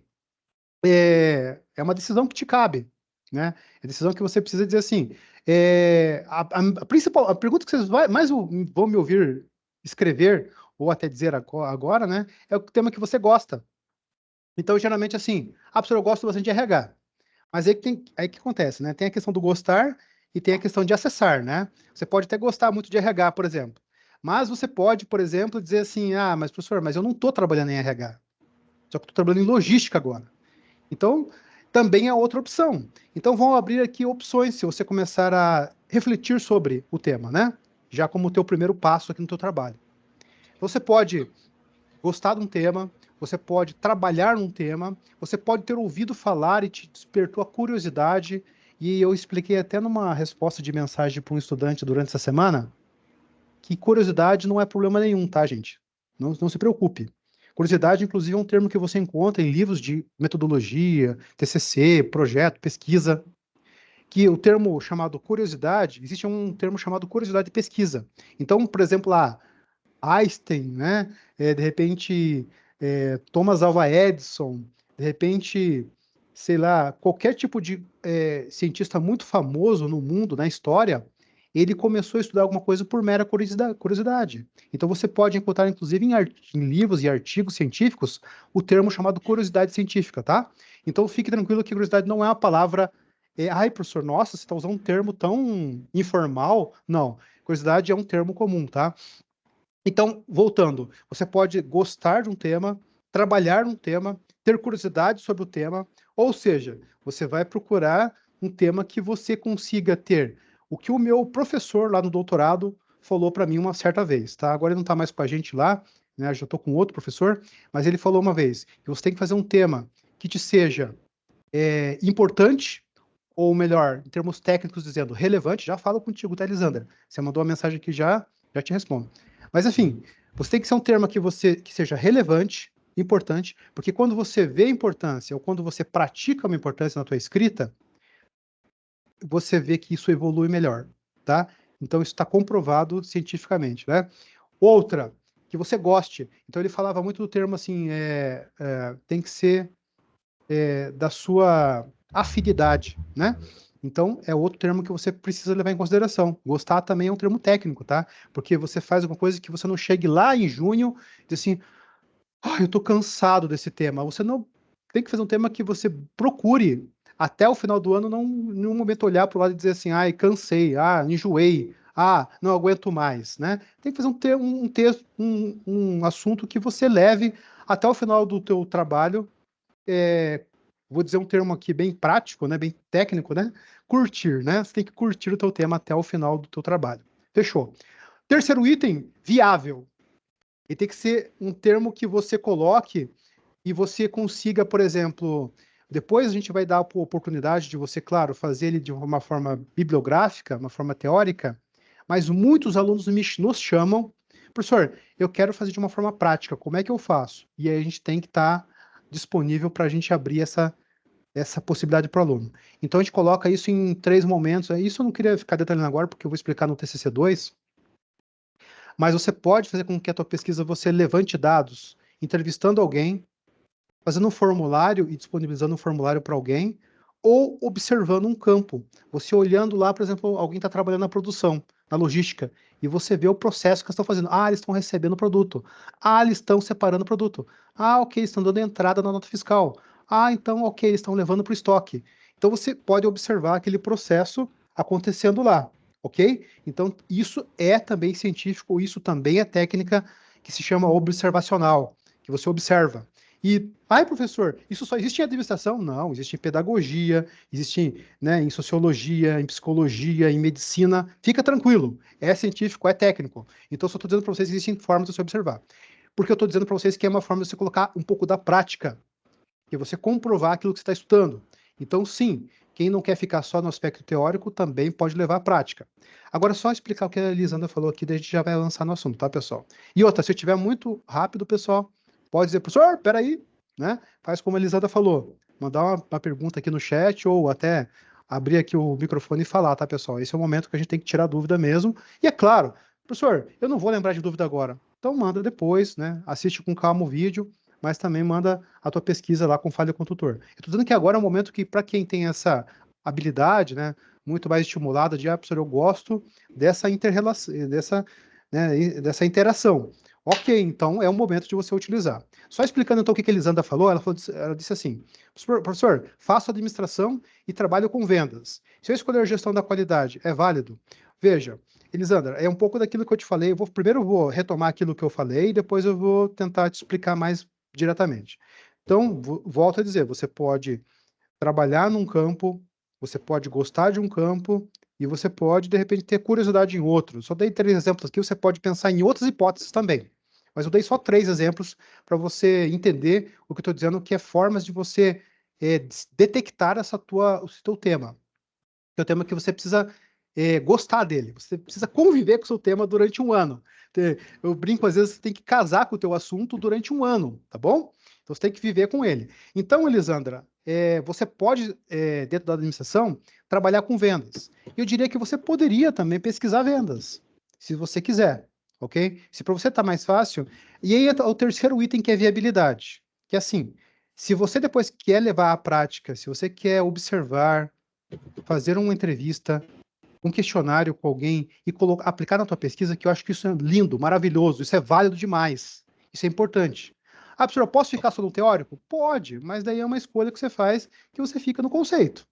é uma decisão que te cabe, né? É decisão que você precisa dizer assim. A pergunta que vocês mais vão me ouvir escrever, ou até dizer agora, né? É o tema que você gosta. Então, geralmente, assim, professor, eu gosto bastante de RH. Mas aí que acontece, né? Tem a questão do gostar e tem a questão de acessar, né? Você pode até gostar muito de RH, por exemplo. Mas você pode, por exemplo, dizer assim, mas professor, mas eu não estou trabalhando em RH. Só que estou trabalhando em logística agora. Então, também é outra opção. Então, vão abrir aqui opções se você começar a refletir sobre o tema, né? Já como o teu primeiro passo aqui no teu trabalho. Você pode gostar de um tema, você pode trabalhar num tema, você pode ter ouvido falar e te despertou a curiosidade, E eu expliquei até numa resposta de mensagem para um estudante durante essa semana que curiosidade não é problema nenhum, tá, gente? Não se preocupe. Curiosidade, inclusive, é um termo que você encontra em livros de metodologia, TCC, projeto, pesquisa, que o termo chamado curiosidade, existe um termo chamado curiosidade de pesquisa. Então, por exemplo, lá, Einstein, né? De repente, Thomas Alva Edison, de repente, sei lá, qualquer tipo de cientista muito famoso no mundo, na história, ele começou a estudar alguma coisa por mera curiosidade. Então você pode encontrar, inclusive, em livros e artigos científicos, o termo chamado curiosidade científica, tá? Então fique tranquilo que curiosidade não é uma palavra. Ai, professor, nossa, você está usando um termo tão informal. Não, curiosidade é um termo comum, tá? Então, voltando, você pode gostar de um tema, trabalhar num tema, ter curiosidade sobre o tema, ou seja, você vai procurar um tema que você consiga ter o que o meu professor lá no doutorado falou para mim uma certa vez, tá? Agora ele não está mais com a gente lá, né? Já estou com outro professor, mas ele falou uma vez que você tem que fazer um tema que te seja importante, ou melhor, em termos técnicos dizendo, relevante. Já falo contigo, tá, Elisander? Você mandou uma mensagem aqui, já te respondo. Mas, enfim, você tem que ser um termo que seja relevante, importante, porque quando você vê a importância, ou quando você pratica uma importância na tua escrita, você vê que isso evolui melhor, tá? Então, isso está comprovado cientificamente, né? Outra, que você goste. Então, ele falava muito do termo assim, tem que ser da sua afinidade, né? Então, é outro termo que você precisa levar em consideração. Gostar também é um termo técnico, tá? Porque você faz alguma coisa que você não chegue lá em junho e diz assim, eu tô cansado desse tema. Você não tem que fazer um tema que você procure até o final do ano, não em nenhum momento olhar para o lado e dizer assim, ai, cansei, enjoei, não aguento mais, né? Tem que fazer um texto, um assunto que você leve até o final do teu trabalho, vou dizer um termo aqui bem prático, né, bem técnico, né? Curtir, né? Você tem que curtir o teu tema até o final do teu trabalho. Fechou. Terceiro item, viável. E tem que ser um termo que você coloque e você consiga, por exemplo, depois a gente vai dar a oportunidade de você, claro, fazer ele de uma forma bibliográfica, uma forma teórica, mas muitos alunos nos chamam, professor, eu quero fazer de uma forma prática, como é que eu faço? E aí a gente tem que estar disponível para a gente abrir essa possibilidade para o aluno. Então a gente coloca isso em 3 momentos. Isso eu não queria ficar detalhando agora, porque eu vou explicar no TCC2, mas você pode fazer com que a tua pesquisa você levante dados, entrevistando alguém, fazendo um formulário e disponibilizando um formulário para alguém, ou observando um campo. Você olhando lá, por exemplo, alguém está trabalhando na produção, na logística, e você vê o processo que eles estão fazendo. Eles estão recebendo o produto. Eles estão separando o produto. Ok, eles estão dando entrada na nota fiscal. Então, ok, eles estão levando para o estoque. Então, você pode observar aquele processo acontecendo lá, ok? Então, isso é também científico, isso também é técnica que se chama observacional, que você observa. E, professor, isso só existe em administração? Não, existe em pedagogia, existe, né, em sociologia, em psicologia, em medicina. Fica tranquilo, é científico, é técnico. Então, só estou dizendo para vocês que existem formas de você observar. Porque eu estou dizendo para vocês que é uma forma de você colocar um pouco da prática, que é você comprovar aquilo que você está estudando. Então, sim, quem não quer ficar só no aspecto teórico também pode levar à prática. Agora, só explicar o que a Elisandra falou aqui, daí a gente já vai avançar no assunto, tá, pessoal? E outra, se eu estiver muito rápido, pessoal, pode dizer, professor, peraí, né? Faz como a Elisandra falou, mandar uma pergunta aqui no chat ou até abrir aqui o microfone e falar, tá, pessoal? Esse é o momento que a gente tem que tirar dúvida mesmo. E é claro, professor, eu não vou lembrar de dúvida agora. Então manda depois, né? Assiste com calma o vídeo, mas também manda a tua pesquisa lá com Falha com o Tutor. Eu tô dizendo que agora é um momento que, para quem tem essa habilidade, né, muito mais estimulada de, professor, eu gosto dessa inter-relação, dessa interação. Ok, então é o momento de você utilizar. Só explicando então o que a Elisandra falou, ela disse assim, professor, faço administração e trabalho com vendas. Se eu escolher gestão da qualidade, é válido? Veja, Elisandra, é um pouco daquilo que eu te falei. Primeiro eu vou retomar aquilo que eu falei e depois eu vou tentar te explicar mais diretamente. Então, volto a dizer, você pode trabalhar num campo, você pode gostar de um campo e você pode, de repente, ter curiosidade em outro. Só dei 3 exemplos aqui, você pode pensar em outras hipóteses também. Mas eu dei só 3 exemplos para você entender o que eu estou dizendo, que é formas de você detectar esse teu tema. que é o tema que você precisa gostar dele. Você precisa conviver com o seu tema durante um ano. Eu brinco, às vezes, você tem que casar com o teu assunto durante um ano, tá bom? Então, você tem que viver com ele. Então, Elisandra, você pode, dentro da administração, trabalhar com vendas. Eu diria que você poderia também pesquisar vendas, se você quiser, ok? Se para você tá mais fácil. E aí, o terceiro item, que é viabilidade. Que é assim, se você depois quer levar à prática, se você quer observar, fazer uma entrevista, um questionário com alguém e aplicar na tua pesquisa, que eu acho que isso é lindo, maravilhoso, isso é válido demais, isso é importante. Ah, professor, eu posso ficar só no teórico? Pode, mas daí é uma escolha que você faz, que você fica no conceito,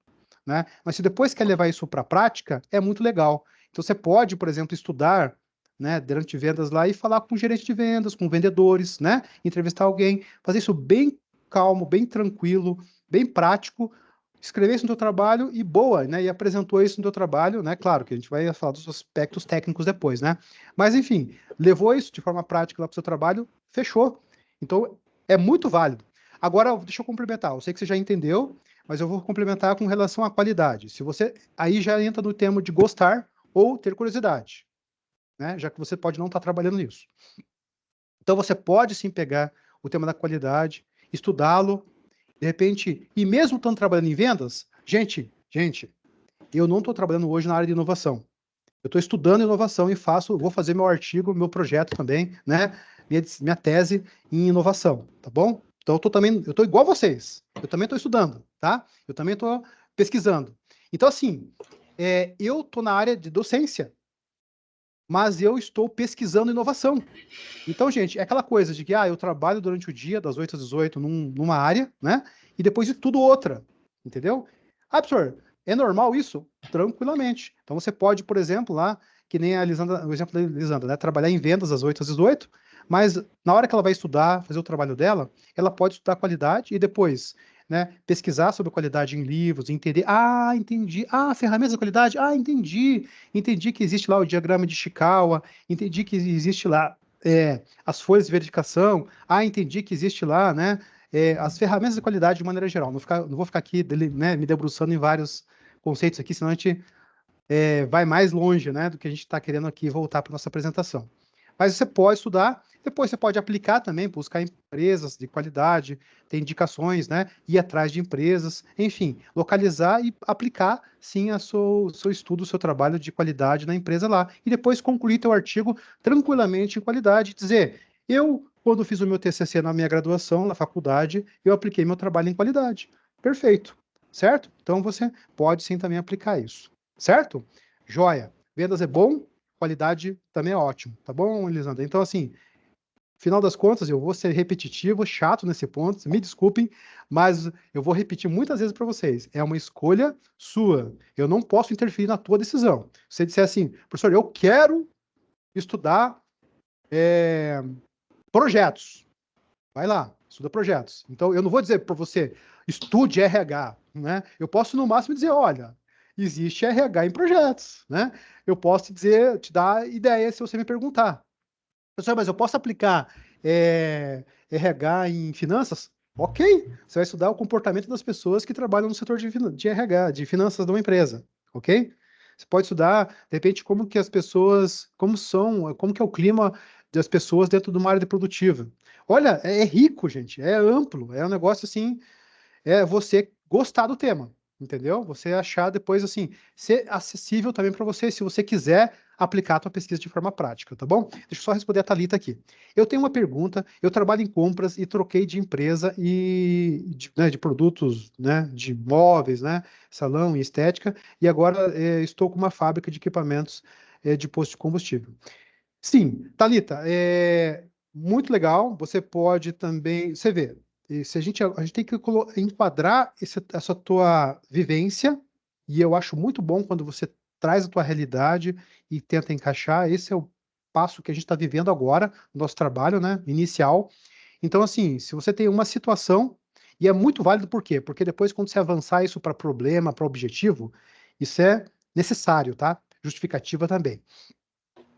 né? Mas se depois quer levar isso para a prática, é muito legal. Então você pode, por exemplo, estudar, né, durante vendas lá e falar com o gerente de vendas, com vendedores, né? Entrevistar alguém, fazer isso bem calmo, bem tranquilo, bem prático, escrever isso no teu trabalho e boa, né? E apresentou isso no teu trabalho, né? Claro que a gente vai falar dos aspectos técnicos depois, né? Mas enfim, levou isso de forma prática lá para o seu trabalho, fechou. Então é muito válido. Agora, deixa eu complementar. Eu sei que você já entendeu, mas eu vou complementar com relação à qualidade. Se você aí já entra no termo de gostar ou ter curiosidade, né? Já que você pode não estar trabalhando nisso. Então você pode sim pegar o tema da qualidade, estudá-lo, de repente, e mesmo estando trabalhando em vendas, gente, eu não estou trabalhando hoje na área de inovação. Eu estou estudando inovação e vou fazer meu artigo, meu projeto também, né? Minha tese em inovação, tá bom? Então eu estou igual a vocês. Eu também estou estudando, tá? Eu também estou pesquisando. Então, assim, eu estou na área de docência, mas eu estou pesquisando inovação. Então, gente, é aquela coisa de que eu trabalho durante o dia, das 8 às 18, numa área, né? E depois de tudo outra, entendeu? Ah, professor, é normal isso? Tranquilamente. Então, você pode, por exemplo, lá, que nem a Lisandra, o exemplo da Lisandra, né? Trabalhar em vendas das 8 às 18, mas na hora que ela vai estudar, fazer o trabalho dela, ela pode estudar qualidade e depois, né, pesquisar sobre qualidade em livros, entender, entendi, ferramentas de qualidade, entendi que existe lá o diagrama de Chikawa, entendi que existe lá as folhas de verificação, entendi que existe lá, né, as ferramentas de qualidade de maneira geral. Não vou ficar aqui né, me debruçando em vários conceitos aqui, senão a gente vai mais longe, né, do que a gente está querendo aqui voltar para nossa apresentação. Mas você pode estudar, depois você pode aplicar também, buscar empresas de qualidade, ter indicações, né, ir atrás de empresas, enfim, localizar e aplicar, sim, seu estudo, o seu trabalho de qualidade na empresa lá. E depois concluir teu artigo tranquilamente em qualidade, dizer, quando fiz o meu TCC na minha graduação, na faculdade, eu apliquei meu trabalho em qualidade. Perfeito, certo? Então você pode sim também aplicar isso, certo? Joia. Vendas é bom, qualidade também é ótimo, tá bom, Elisandra? Então, assim, final das contas, eu vou ser repetitivo, chato nesse ponto, me desculpem, mas eu vou repetir muitas vezes para vocês. É uma escolha sua. Eu não posso interferir na tua decisão. Se você disser assim, professor, eu quero estudar projetos. Vai lá, estuda projetos. Então, eu não vou dizer para você, estude RH, né? Eu posso, no máximo, dizer, olha, existe RH em projetos, né? Eu posso te dar ideia se você me perguntar. Professor, mas eu posso aplicar RH em finanças? Ok, você vai estudar o comportamento das pessoas que trabalham no setor de RH, de finanças de uma empresa, ok? Você pode estudar, de repente, como que as pessoas, como que é o clima das pessoas dentro de uma área produtiva. Olha, é rico, gente, é amplo, é um negócio assim, você gostar do tema, entendeu? Você achar depois, assim, ser acessível também para você, se você quiser aplicar a tua pesquisa de forma prática, tá bom? Deixa eu só responder a Thalita aqui. Eu tenho uma pergunta, eu trabalho em compras e troquei de empresa e de produtos, né, de móveis, né, salão e estética, e agora estou com uma fábrica de equipamentos de posto de combustível. Sim, Thalita, muito legal. Você pode também, você vê, se a gente tem que enquadrar essa tua vivência, e eu acho muito bom quando você traz a tua realidade e tenta encaixar. Esse é o passo que a gente está vivendo agora, no nosso trabalho, né, inicial. Então, assim, se você tem uma situação, e é muito válido por quê? Porque depois, quando você avançar isso para problema, para objetivo, isso é necessário, tá? Justificativa também.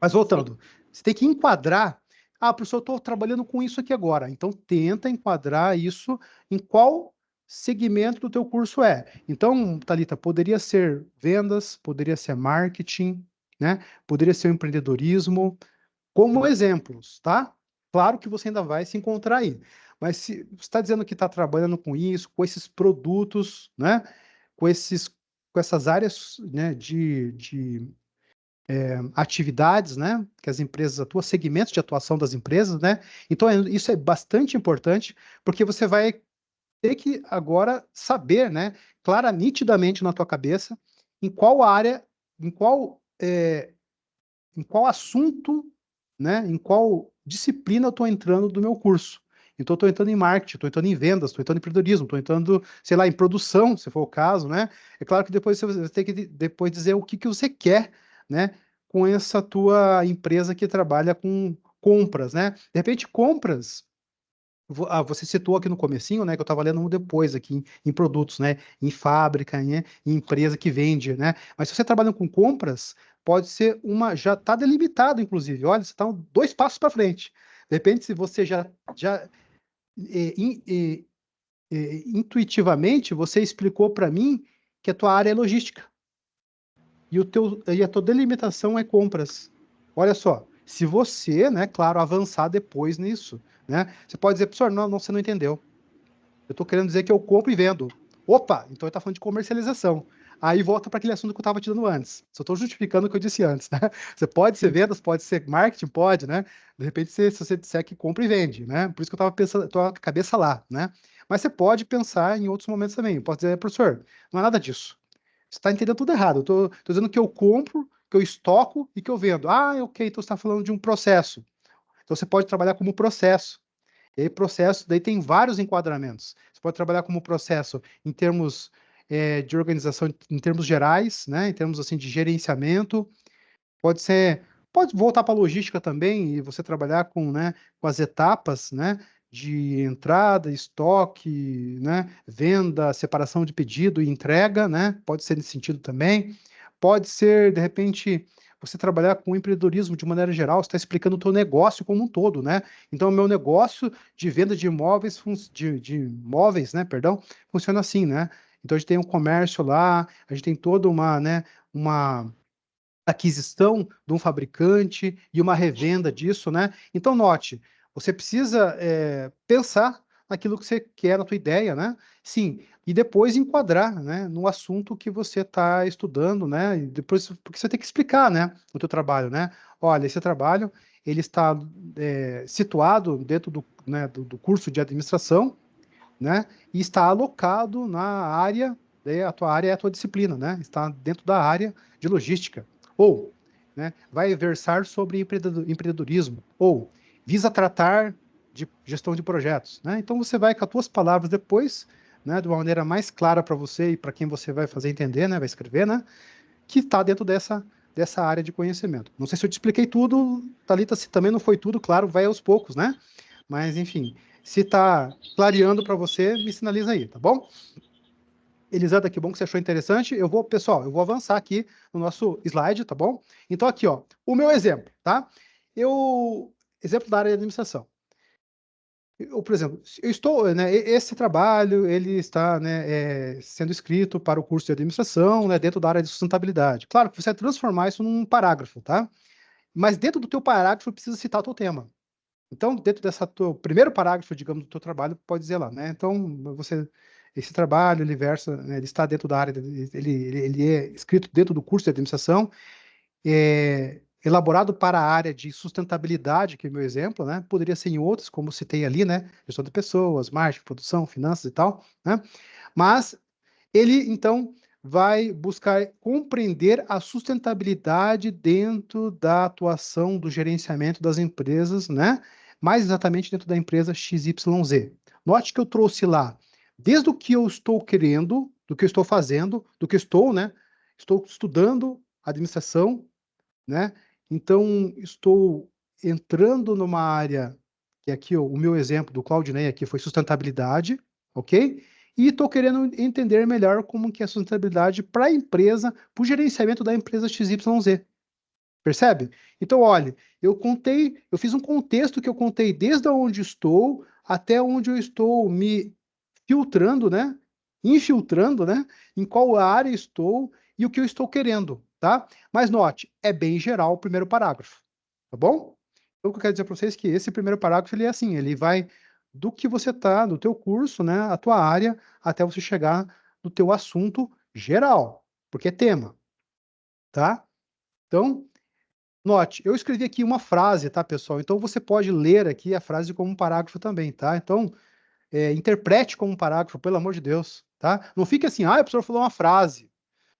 Mas voltando, você tem que enquadrar. Professor, eu estou trabalhando com isso aqui agora. Então, tenta enquadrar isso em qual segmento do teu curso é. Então, Thalita, poderia ser vendas, poderia ser marketing, né? Poderia ser o empreendedorismo, como exemplos, tá? Claro que você ainda vai se encontrar aí. Mas se você está dizendo que está trabalhando com isso, com esses produtos, né? Com essas áreas, né, de atividades, né, que as empresas atuam, segmentos de atuação das empresas, né? Então, isso é bastante importante, porque você vai ter que agora saber, né, clara, nitidamente na tua cabeça, em qual área, em qual, em qual assunto, né, em qual disciplina eu estou entrando do meu curso. Então, estou entrando em marketing, estou entrando em vendas, estou entrando em empreendedorismo, estou entrando, sei lá, em produção, se for o caso, né? É claro que depois você vai ter que depois dizer o que você quer, né, com essa tua empresa que trabalha com compras, né? De repente, compras você citou aqui no comecinho, né, que eu estava lendo um depois aqui em produtos, né, em fábrica, em empresa que vende, né, mas se você trabalha com compras, pode ser já está delimitado, inclusive, olha, você está 2 passos para frente. De repente, se você já intuitivamente, você explicou para mim que a tua área é logística e a tua delimitação é compras. Olha só, se você, né, claro, avançar depois nisso, né, você pode dizer, professor, não, você não entendeu. Eu estou querendo dizer que eu compro e vendo. Opa, então ele está falando de comercialização. Aí volta para aquele assunto que eu estava te dando antes. Só estou justificando o que eu disse antes, né? Você pode ser vendas, pode ser marketing, pode, né? De repente, se você disser que compra e vende, né? Por isso que eu estava pensando, tô com a cabeça lá, né? Mas você pode pensar em outros momentos também. Pode dizer, professor, não é nada disso. Você está entendendo tudo errado. Eu tô dizendo que eu compro, que eu estoco e que eu vendo. Ah, ok, então você está falando de um processo. Então você pode trabalhar como processo. E aí, processo, daí tem vários enquadramentos. Você pode trabalhar como processo em termos de organização, em termos gerais, né? Em termos assim de gerenciamento. Pode voltar para a logística também e você trabalhar com, né, com as etapas, né? De entrada, estoque, né? Venda, separação de pedido e entrega, né? Pode ser nesse sentido também. Pode ser, de repente, você trabalhar com empreendedorismo de maneira geral, você está explicando o teu negócio como um todo, né? Então, o meu negócio de venda de imóveis, de imóveis, né, perdão, funciona assim, né? Então, a gente tem um comércio lá, a gente tem toda uma, né, uma aquisição de um fabricante e uma revenda disso, né? Então, note, você precisa pensar naquilo que você quer, na tua ideia, né? Sim, e depois enquadrar, né, no assunto que você está estudando, né? E depois, porque você tem que explicar, né, o teu trabalho, né? Olha, esse trabalho, ele está situado dentro do, né, do curso de administração, né? E está alocado na área, a tua área é a tua disciplina, né? Está dentro da área de logística. Ou, né, vai versar sobre empreendedorismo. Ou, visa tratar de gestão de projetos, né? Então você vai com as tuas palavras depois, né, de uma maneira mais clara para você e para quem você vai fazer entender, né, vai escrever, né, que está dentro dessa área de conhecimento. Não sei se eu te expliquei tudo, Thalita, se também não foi tudo, claro, vai aos poucos, né? Mas, enfim, se está clareando para você, me sinaliza aí, tá bom? Elisandra, que bom que você achou interessante. Pessoal, eu vou avançar aqui no nosso slide, tá bom? Então, aqui, ó, o meu exemplo, tá? Exemplo da área de administração. Por exemplo, eu estou, né, esse trabalho, ele está, né, sendo escrito para o curso de administração, né, dentro da área de sustentabilidade. Claro que você vai transformar isso num parágrafo, tá? Mas dentro do teu parágrafo precisa citar o teu tema. Então, dentro dessa teu primeiro parágrafo, digamos, do teu trabalho, pode dizer lá, né? Então, esse trabalho, ele versa, né, ele está dentro da área, ele é escrito dentro do curso de administração, elaborado para a área de sustentabilidade, que é o meu exemplo, né? Poderia ser em outros, como citei ali, né? Gestão de pessoas, marketing, produção, finanças e tal, né? Mas ele, então, vai buscar compreender a sustentabilidade dentro da atuação do gerenciamento das empresas, né? Mais exatamente dentro da empresa XYZ. Note que eu trouxe lá, desde o que eu estou querendo, do que eu estou fazendo, do que eu estou, né? Estou estudando administração, né? Então, estou entrando numa área, que aqui o meu exemplo do Claudinei aqui foi sustentabilidade, ok? E estou querendo entender melhor como que é a sustentabilidade para a empresa, para o gerenciamento da empresa XYZ. Percebe? Então, olha, eu fiz um contexto que eu contei desde onde estou até onde eu estou me filtrando, né? Infiltrando, né? Em qual área estou e o que eu estou querendo, tá? Mas note, é bem geral o primeiro parágrafo, tá bom? Então, o que eu quero dizer para vocês é que esse primeiro parágrafo, ele é assim, ele vai do que você tá, do teu curso, né? A tua área, até você chegar no teu assunto geral, porque é tema, tá? Então, note, eu escrevi aqui uma frase, tá, pessoal? Então, você pode ler aqui a frase como um parágrafo também, tá? Então, interprete como um parágrafo, pelo amor de Deus, tá? Não fique assim, o professor falou uma frase,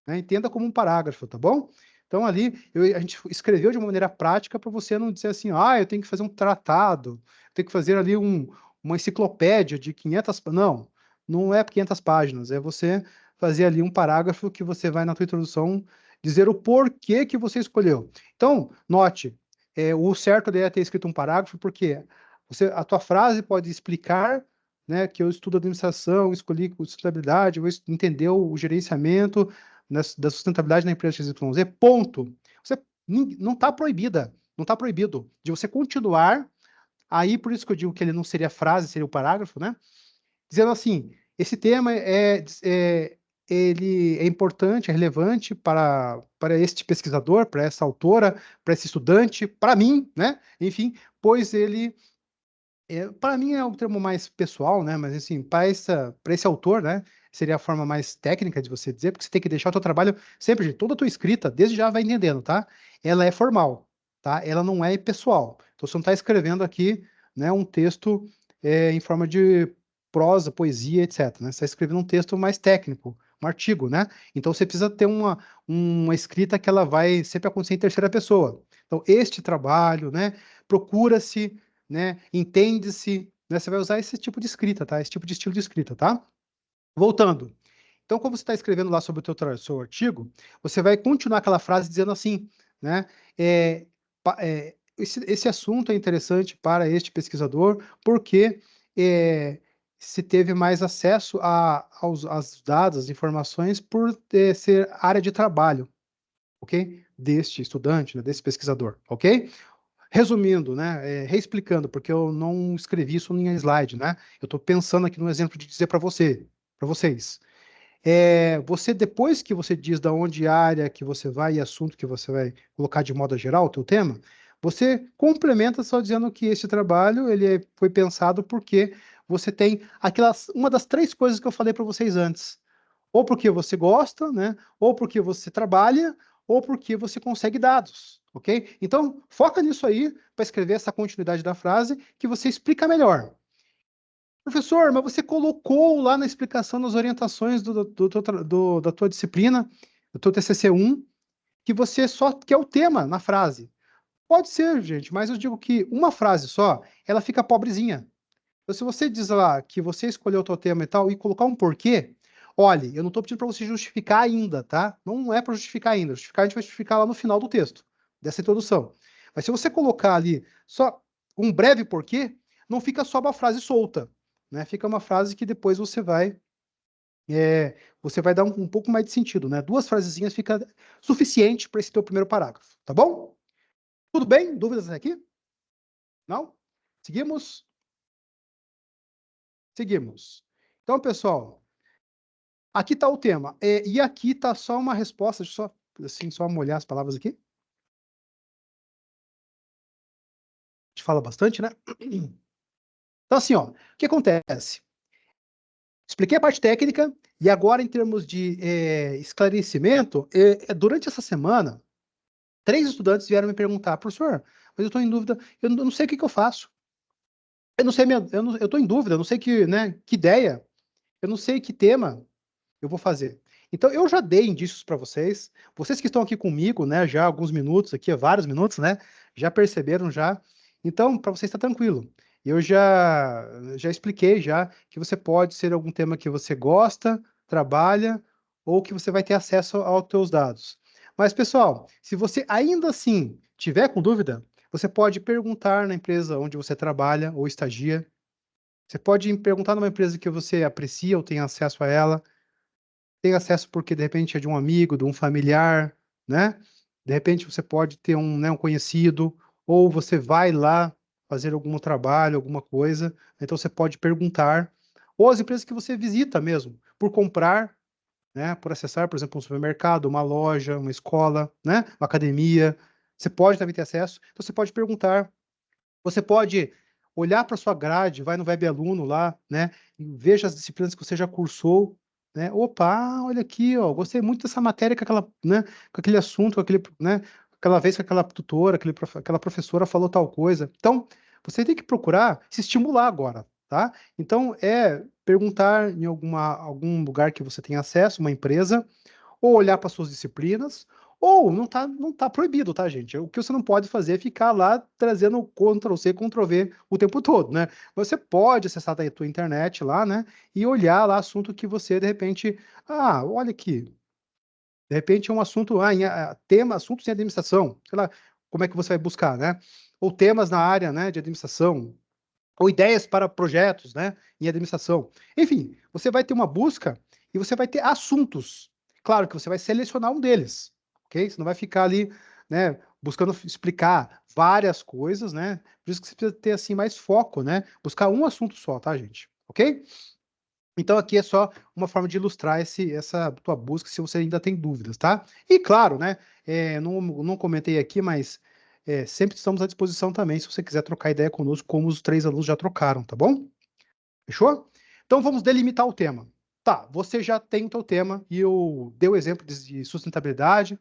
né? Entenda como um parágrafo, tá bom? Então, ali, a gente escreveu de uma maneira prática para você não dizer assim, eu tenho que fazer um tratado, tenho que fazer ali uma enciclopédia de 500... Não, não é 500 páginas, é você fazer ali um parágrafo que você vai na tua introdução dizer o porquê que você escolheu. Então, note, o certo é ter escrito um parágrafo, porque a tua frase pode explicar, né, que eu estudo administração, escolhi sustentabilidade, vou entender o gerenciamento da sustentabilidade na empresa XYZ, ponto. Você não está proibida, não está proibido de você continuar, aí por isso que eu digo que ele não seria frase, seria o parágrafo, né? Dizendo assim, esse tema ele é importante, é relevante para este pesquisador, para essa autora, para esse estudante, para mim, né? Enfim, pois ele para mim é um termo mais pessoal, né? Mas assim, para esse autor, né? Seria a forma mais técnica de você dizer, porque você tem que deixar o teu trabalho sempre, gente, toda a tua escrita, desde já vai entendendo, tá? Ela é formal, tá? Ela não é pessoal. Então você não está escrevendo aqui, né, um texto em forma de prosa, poesia, etc. Né? Você está escrevendo um texto mais técnico, um artigo, né? Então você precisa ter uma escrita que ela vai sempre acontecer em terceira pessoa. Então, este trabalho, né? Procura-se, né? Entende-se, né? Você vai usar esse tipo de escrita, tá? Esse tipo de estilo de escrita, tá? Voltando. Então, quando você está escrevendo lá sobre o seu artigo, você vai continuar aquela frase dizendo assim, né? Esse assunto é interessante para este pesquisador porque se teve mais acesso aos dados, às informações, por ser área de trabalho, ok? Deste estudante, né? Desse pesquisador, ok? Resumindo, né, reexplicando, porque eu não escrevi isso em slide, né? Eu estou pensando aqui no exemplo de dizer para vocês. Você, depois que você diz da onde área que você vai e assunto que você vai colocar de modo geral, o teu tema, você complementa só dizendo que esse trabalho foi pensado porque você tem uma das três coisas que eu falei para vocês antes. Ou porque você gosta, né? Ou porque você trabalha, ou porque você consegue dados, ok? Então, foca nisso aí para escrever essa continuidade da frase que você explica melhor. Professor, mas você colocou lá na explicação, nas orientações da tua disciplina, do teu TCC1, que você só quer o tema na frase. Pode ser, gente, mas eu digo que uma frase só, ela fica pobrezinha. Então, se você diz lá que você escolheu o teu tema e tal, e colocar um porquê, olhe, eu não estou pedindo para você justificar ainda, tá? Não é para justificar ainda. Justificar, a gente vai justificar lá no final do texto, dessa introdução. Mas se você colocar ali só um breve porquê, não fica só uma frase solta, né? Fica uma frase que depois você vai dar um pouco mais de sentido, né? Duas frasezinhas fica suficiente para esse teu primeiro parágrafo, tá bom? Tudo bem? Dúvidas aqui? Não? Seguimos? Seguimos. Então, pessoal, aqui está o tema. E aqui está só uma resposta, deixa eu só molhar as palavras aqui. A gente fala bastante, né? Então, assim, ó, o que acontece? Expliquei a parte técnica, e agora, em termos de esclarecimento, durante essa semana, 3 estudantes vieram me perguntar, professor, mas eu estou em dúvida, eu não sei o que eu faço. Eu não sei, eu estou em dúvida, eu não sei que ideia, eu não sei que tema eu vou fazer. Então, eu já dei indícios para vocês. Vocês que estão aqui comigo, né, já há alguns minutos aqui, há vários minutos, né, já perceberam já. Então, para vocês está tranquilo. Eu já expliquei já que você pode ser algum tema que você gosta, trabalha, ou que você vai ter acesso aos teus dados. Mas, pessoal, se você ainda assim tiver com dúvida, você pode perguntar na empresa onde você trabalha ou estagia. Você pode perguntar numa empresa que você aprecia ou tem acesso a ela. Tem acesso porque, de repente, é de um amigo, de um familiar, né? De repente, você pode ter um conhecido, ou você vai lá fazer algum trabalho, alguma coisa. Então, você pode perguntar ou as empresas que você visita mesmo, por comprar, né, por acessar, por exemplo, um supermercado, uma loja, uma escola, né, uma academia. Você pode também ter acesso. Então, você pode perguntar. Você pode olhar para sua grade, vai no Web Aluno lá, né, e veja as disciplinas que você já cursou, né. Opa, olha aqui, ó, gostei muito dessa matéria com aquela, né, com aquele assunto, com aquele, né, aquela vez que aquela tutora, aquela professora falou tal coisa. Então, você tem que procurar se estimular agora, tá? Então, perguntar em algum lugar que você tenha acesso, uma empresa, ou olhar para suas disciplinas, ou não tá proibido, tá, gente? O que você não pode fazer é ficar lá trazendo Ctrl+C, Ctrl+V o tempo todo, né? Você pode acessar da tua internet lá, né, e olhar lá assunto que você, de repente, olha aqui, de repente é um assunto, tema, assuntos em administração, sei lá, como é que você vai buscar, né? Ou temas na área, né, de administração, ou ideias para projetos, né, em administração. Enfim, você vai ter uma busca e você vai ter assuntos. Claro que você vai selecionar um deles, ok? Você não vai ficar ali, né, buscando explicar várias coisas, né? Por isso que você precisa ter assim mais foco, né? Buscar um assunto só, tá, gente? Ok? Então aqui é só uma forma de ilustrar essa tua busca, se você ainda tem dúvidas, tá? E claro, né, não comentei aqui, mas sempre estamos à disposição também, se você quiser trocar ideia conosco, como os 3 alunos já trocaram, tá bom? Fechou? Então vamos delimitar o tema. Tá, você já tem o teu tema, e eu dei o exemplo de sustentabilidade,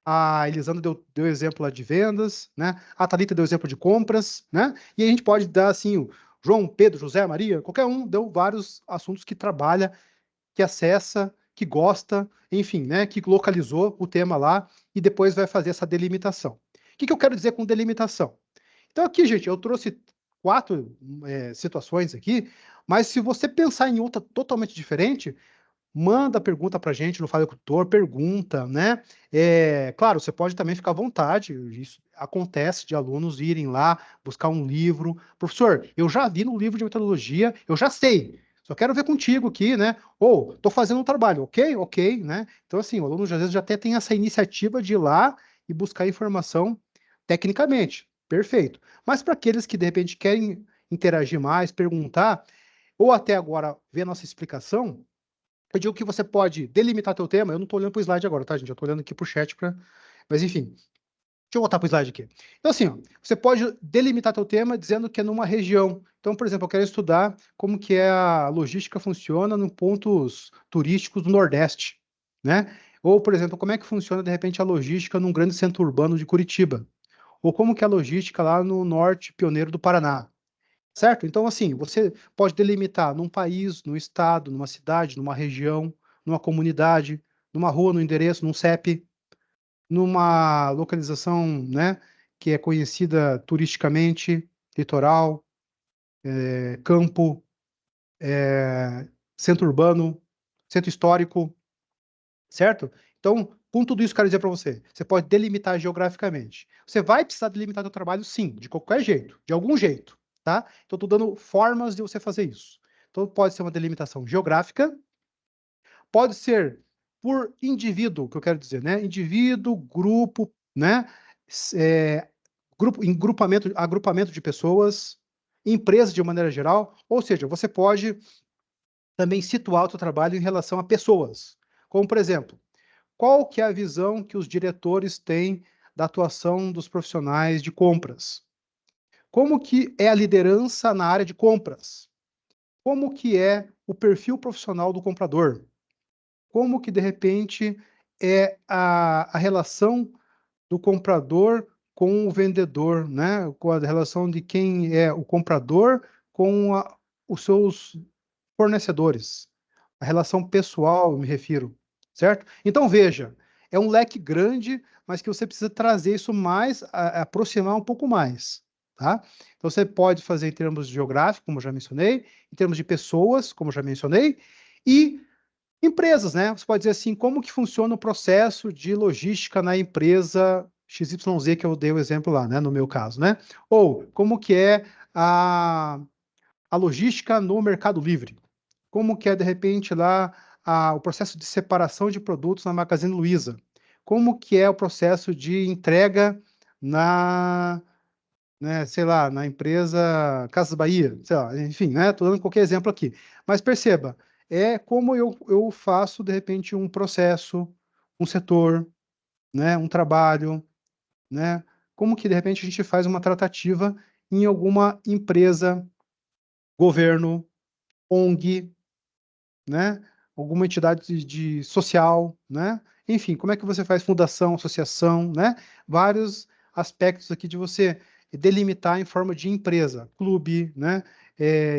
a Elisandra deu exemplo lá de vendas, né? A Thalita deu exemplo de compras, né? E a gente pode dar assim, o João, Pedro, José, Maria, qualquer um deu vários assuntos que trabalha, que acessa, que gosta, enfim, né? Que localizou o tema lá e depois vai fazer essa delimitação. O que eu quero dizer com delimitação? Então aqui, gente, eu trouxe 4 situações aqui, mas se você pensar em outra totalmente diferente, manda pergunta para a gente no Fala Agricultor, pergunta, né? Claro, você pode também ficar à vontade, isso acontece de alunos irem lá buscar um livro. Professor, eu já vi no livro de metodologia, eu já sei, só quero ver contigo aqui, né? Ou, estou fazendo um trabalho, ok? Ok, né? Então, assim, o aluno às vezes já até tem essa iniciativa de ir lá e buscar informação tecnicamente, perfeito. Mas para aqueles que, de repente, querem interagir mais, perguntar, ou até agora ver a nossa explicação, eu digo que você pode delimitar teu tema. Eu não estou olhando para o slide agora, tá, gente? Eu estou olhando aqui para o chat, mas enfim. Deixa eu voltar para o slide aqui. Então, assim, ó, você pode delimitar teu tema dizendo que é numa região. Então, por exemplo, eu quero estudar como que a logística funciona em pontos turísticos do Nordeste, né? Ou, por exemplo, como é que funciona, de repente, a logística num grande centro urbano de Curitiba. Ou como que é a logística lá no norte pioneiro do Paraná. Certo? Então, assim, você pode delimitar num país, num estado, numa cidade, numa região, numa comunidade, numa rua, num endereço, num CEP, numa localização, né, que é conhecida turisticamente, litoral, campo, centro urbano, centro histórico, certo? Então, com tudo isso, quero dizer para você, você pode delimitar geograficamente. Você vai precisar delimitar seu trabalho, sim, de qualquer jeito, de algum jeito, tá? Então, estou dando formas de você fazer isso. Então, pode ser uma delimitação geográfica, pode ser por indivíduo, que eu quero dizer, né? Indivíduo, grupo, né? Agrupamento de pessoas, empresa de maneira geral, ou seja, você pode também situar o seu trabalho em relação a pessoas. Como, por exemplo, qual que é a visão que os diretores têm da atuação dos profissionais de compras? Como que é a liderança na área de compras? Como que é o perfil profissional do comprador? Como que, de repente, é a relação do comprador com o vendedor, né? Com a relação de quem é o comprador com os seus fornecedores. A relação pessoal, eu me refiro, certo? Então, veja, é um leque grande, mas que você precisa trazer isso mais, aproximar um pouco mais, tá? Então, você pode fazer em termos geográficos, como eu já mencionei, em termos de pessoas, como eu já mencionei, e empresas, né? Você pode dizer assim, como que funciona o processo de logística na empresa XYZ, que eu dei o exemplo lá, né? No meu caso, né? Ou como que é a logística no Mercado Livre. Como que é, de repente, lá o processo de separação de produtos na Magazine Luiza. Como que é o processo de entrega né, sei lá, na empresa Casas Bahia, sei lá, enfim, né, estou dando qualquer exemplo aqui. Mas perceba, é como eu faço, de repente, um processo, um setor, né, um trabalho, né, como que, de repente, a gente faz uma tratativa em alguma empresa, governo, ONG, né, alguma entidade de social, né, enfim, como é que você faz fundação, associação, né, vários aspectos aqui de você delimitar em forma de empresa, clube, né,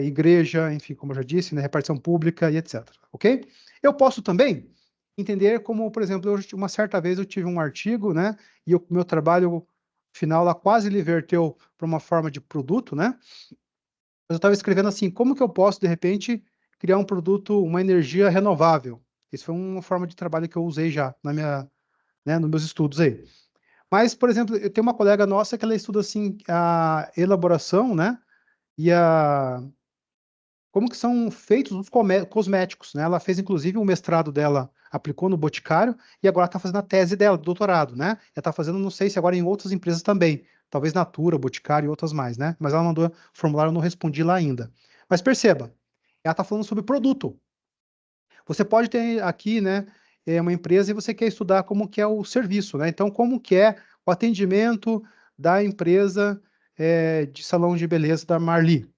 igreja, enfim, como eu já disse, né, repartição pública e etc, ok? Eu posso também entender como, por exemplo, uma certa vez eu tive um artigo, né, e o meu trabalho final lá quase ele verteu para uma forma de produto, né, mas eu estava escrevendo assim, como que eu posso, de repente, criar um produto, uma energia renovável? Isso foi uma forma de trabalho que eu usei já na minha, né, nos meus estudos aí. Mas, por exemplo, eu tenho uma colega nossa que ela estuda assim a elaboração, né, e a como que são feitos os cosméticos, né? Ela fez inclusive o mestrado dela, aplicou no Boticário e agora está fazendo a tese dela, do doutorado, né? Ela está fazendo, não sei se agora em outras empresas também, talvez Natura, Boticário e outras mais, né? Mas ela mandou formulário, eu não respondi lá ainda. Mas perceba, ela está falando sobre produto. Você pode ter aqui, né, uma empresa e você quer estudar como que é o serviço, né? Então, como que é o atendimento da empresa de salão de beleza da Marli?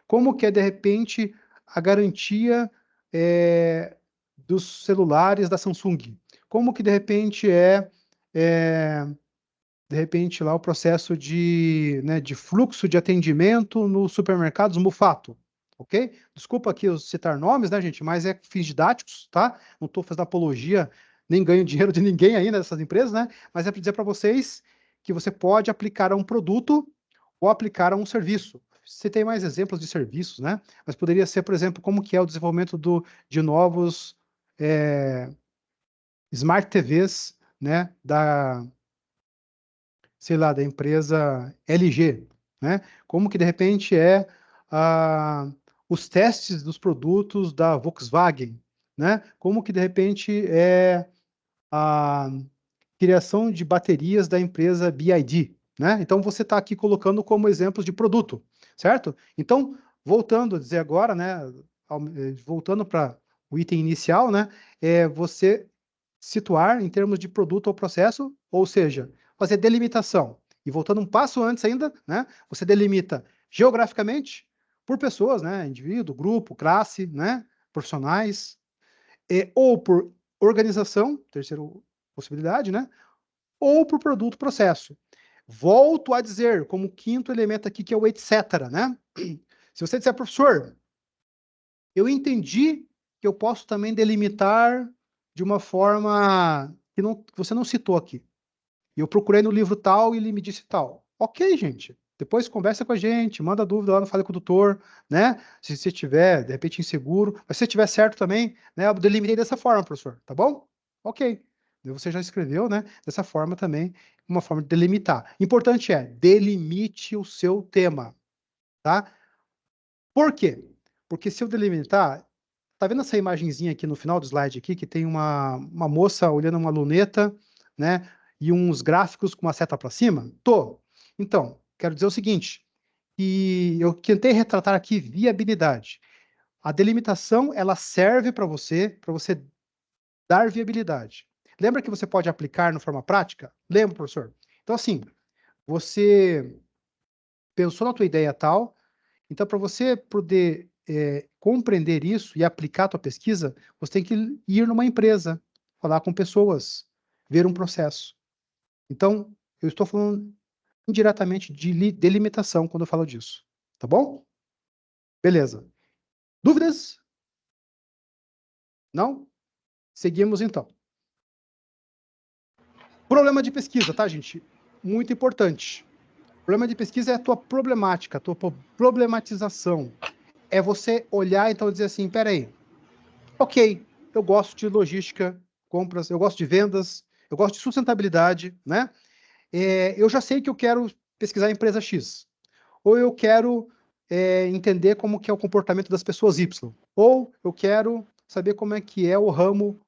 Como que é, de repente, a garantia dos celulares da Samsung? Como que, é, de repente, lá o processo né, de fluxo de atendimento nos supermercados Mufato, ok? Desculpa aqui eu citar nomes, né, gente, mas é fins didáticos, tá? Não estou fazendo apologia, nem ganho dinheiro de ninguém ainda dessas empresas, né? Mas é para dizer para vocês que você pode aplicar a um produto ou aplicar a um serviço. Você tem mais exemplos de serviços, né? Mas poderia ser, por exemplo, como que é o desenvolvimento de novos Smart TVs, né? Sei lá, da empresa LG, né? Como que de repente os testes dos produtos da Volkswagen, né? Como que de repente é a criação de baterias da empresa BYD, né? Então você está aqui colocando como exemplos de produto, certo? Então, voltando a dizer agora, né? Voltando para o item inicial, né? É você situar em termos de produto ou processo, ou seja, fazer delimitação. E voltando um passo antes ainda, né? Você delimita geograficamente por pessoas, né? Indivíduo, grupo, classe, né? Profissionais, ou por organização, terceira possibilidade, né? Ou por produto, processo. Volto a dizer, como quinto elemento aqui, que é o etc, né? Se você disser, professor, eu entendi que eu posso também delimitar de uma forma que você não citou aqui. E eu procurei no livro tal e ele me disse tal. Ok, gente. Depois conversa com a gente, manda dúvida lá no Fale com o Tutor, né? Se você estiver, de repente, inseguro. Mas se você estiver certo também, né? Eu delimitei dessa forma, professor, tá bom? Ok. Você já escreveu, né? Dessa forma também, uma forma de delimitar. Importante é, delimite o seu tema, tá? Por quê? Porque se eu delimitar, tá vendo essa imagenzinha aqui no final do slide aqui, que tem uma moça olhando uma luneta, né? E uns gráficos com uma seta para cima? Tô. Então, quero dizer o seguinte, que eu tentei retratar aqui viabilidade. A delimitação, ela serve para você dar viabilidade. Lembra que você pode aplicar na forma prática? Lembra, professor? Então, assim, você pensou na tua ideia tal, então, para você poder compreender isso e aplicar a tua pesquisa, você tem que ir numa empresa, falar com pessoas, ver um processo. Então, eu estou falando indiretamente de delimitação quando eu falo disso. Tá bom? Beleza. Dúvidas? Não? Seguimos então. Problema de pesquisa, tá, gente? Muito importante. Problema de pesquisa é a tua problemática, a tua problematização. É você olhar então e dizer assim, peraí, ok, eu gosto de logística, compras, eu gosto de vendas, eu gosto de sustentabilidade, né? Eu já sei que eu quero pesquisar a empresa X, ou eu quero entender como que é o comportamento das pessoas Y, ou eu quero saber como é que é o ramo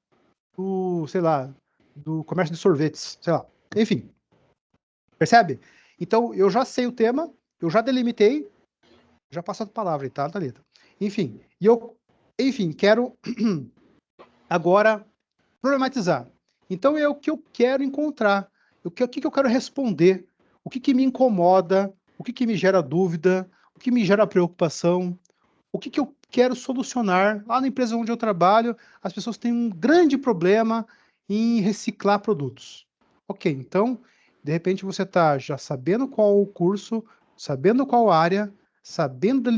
do, sei lá, do comércio de sorvetes, sei lá. Enfim, percebe? Então, eu já sei o tema, eu já delimitei, já passo a palavra, tá, Thalita? Enfim, quero agora problematizar. Então, é o que eu quero encontrar, o que eu quero responder, o que me incomoda, o que me gera dúvida, o que me gera preocupação, o que eu quero solucionar. Lá na empresa onde eu trabalho, as pessoas têm um grande problema em reciclar produtos. Ok, então, de repente você está já sabendo qual o curso, sabendo qual área,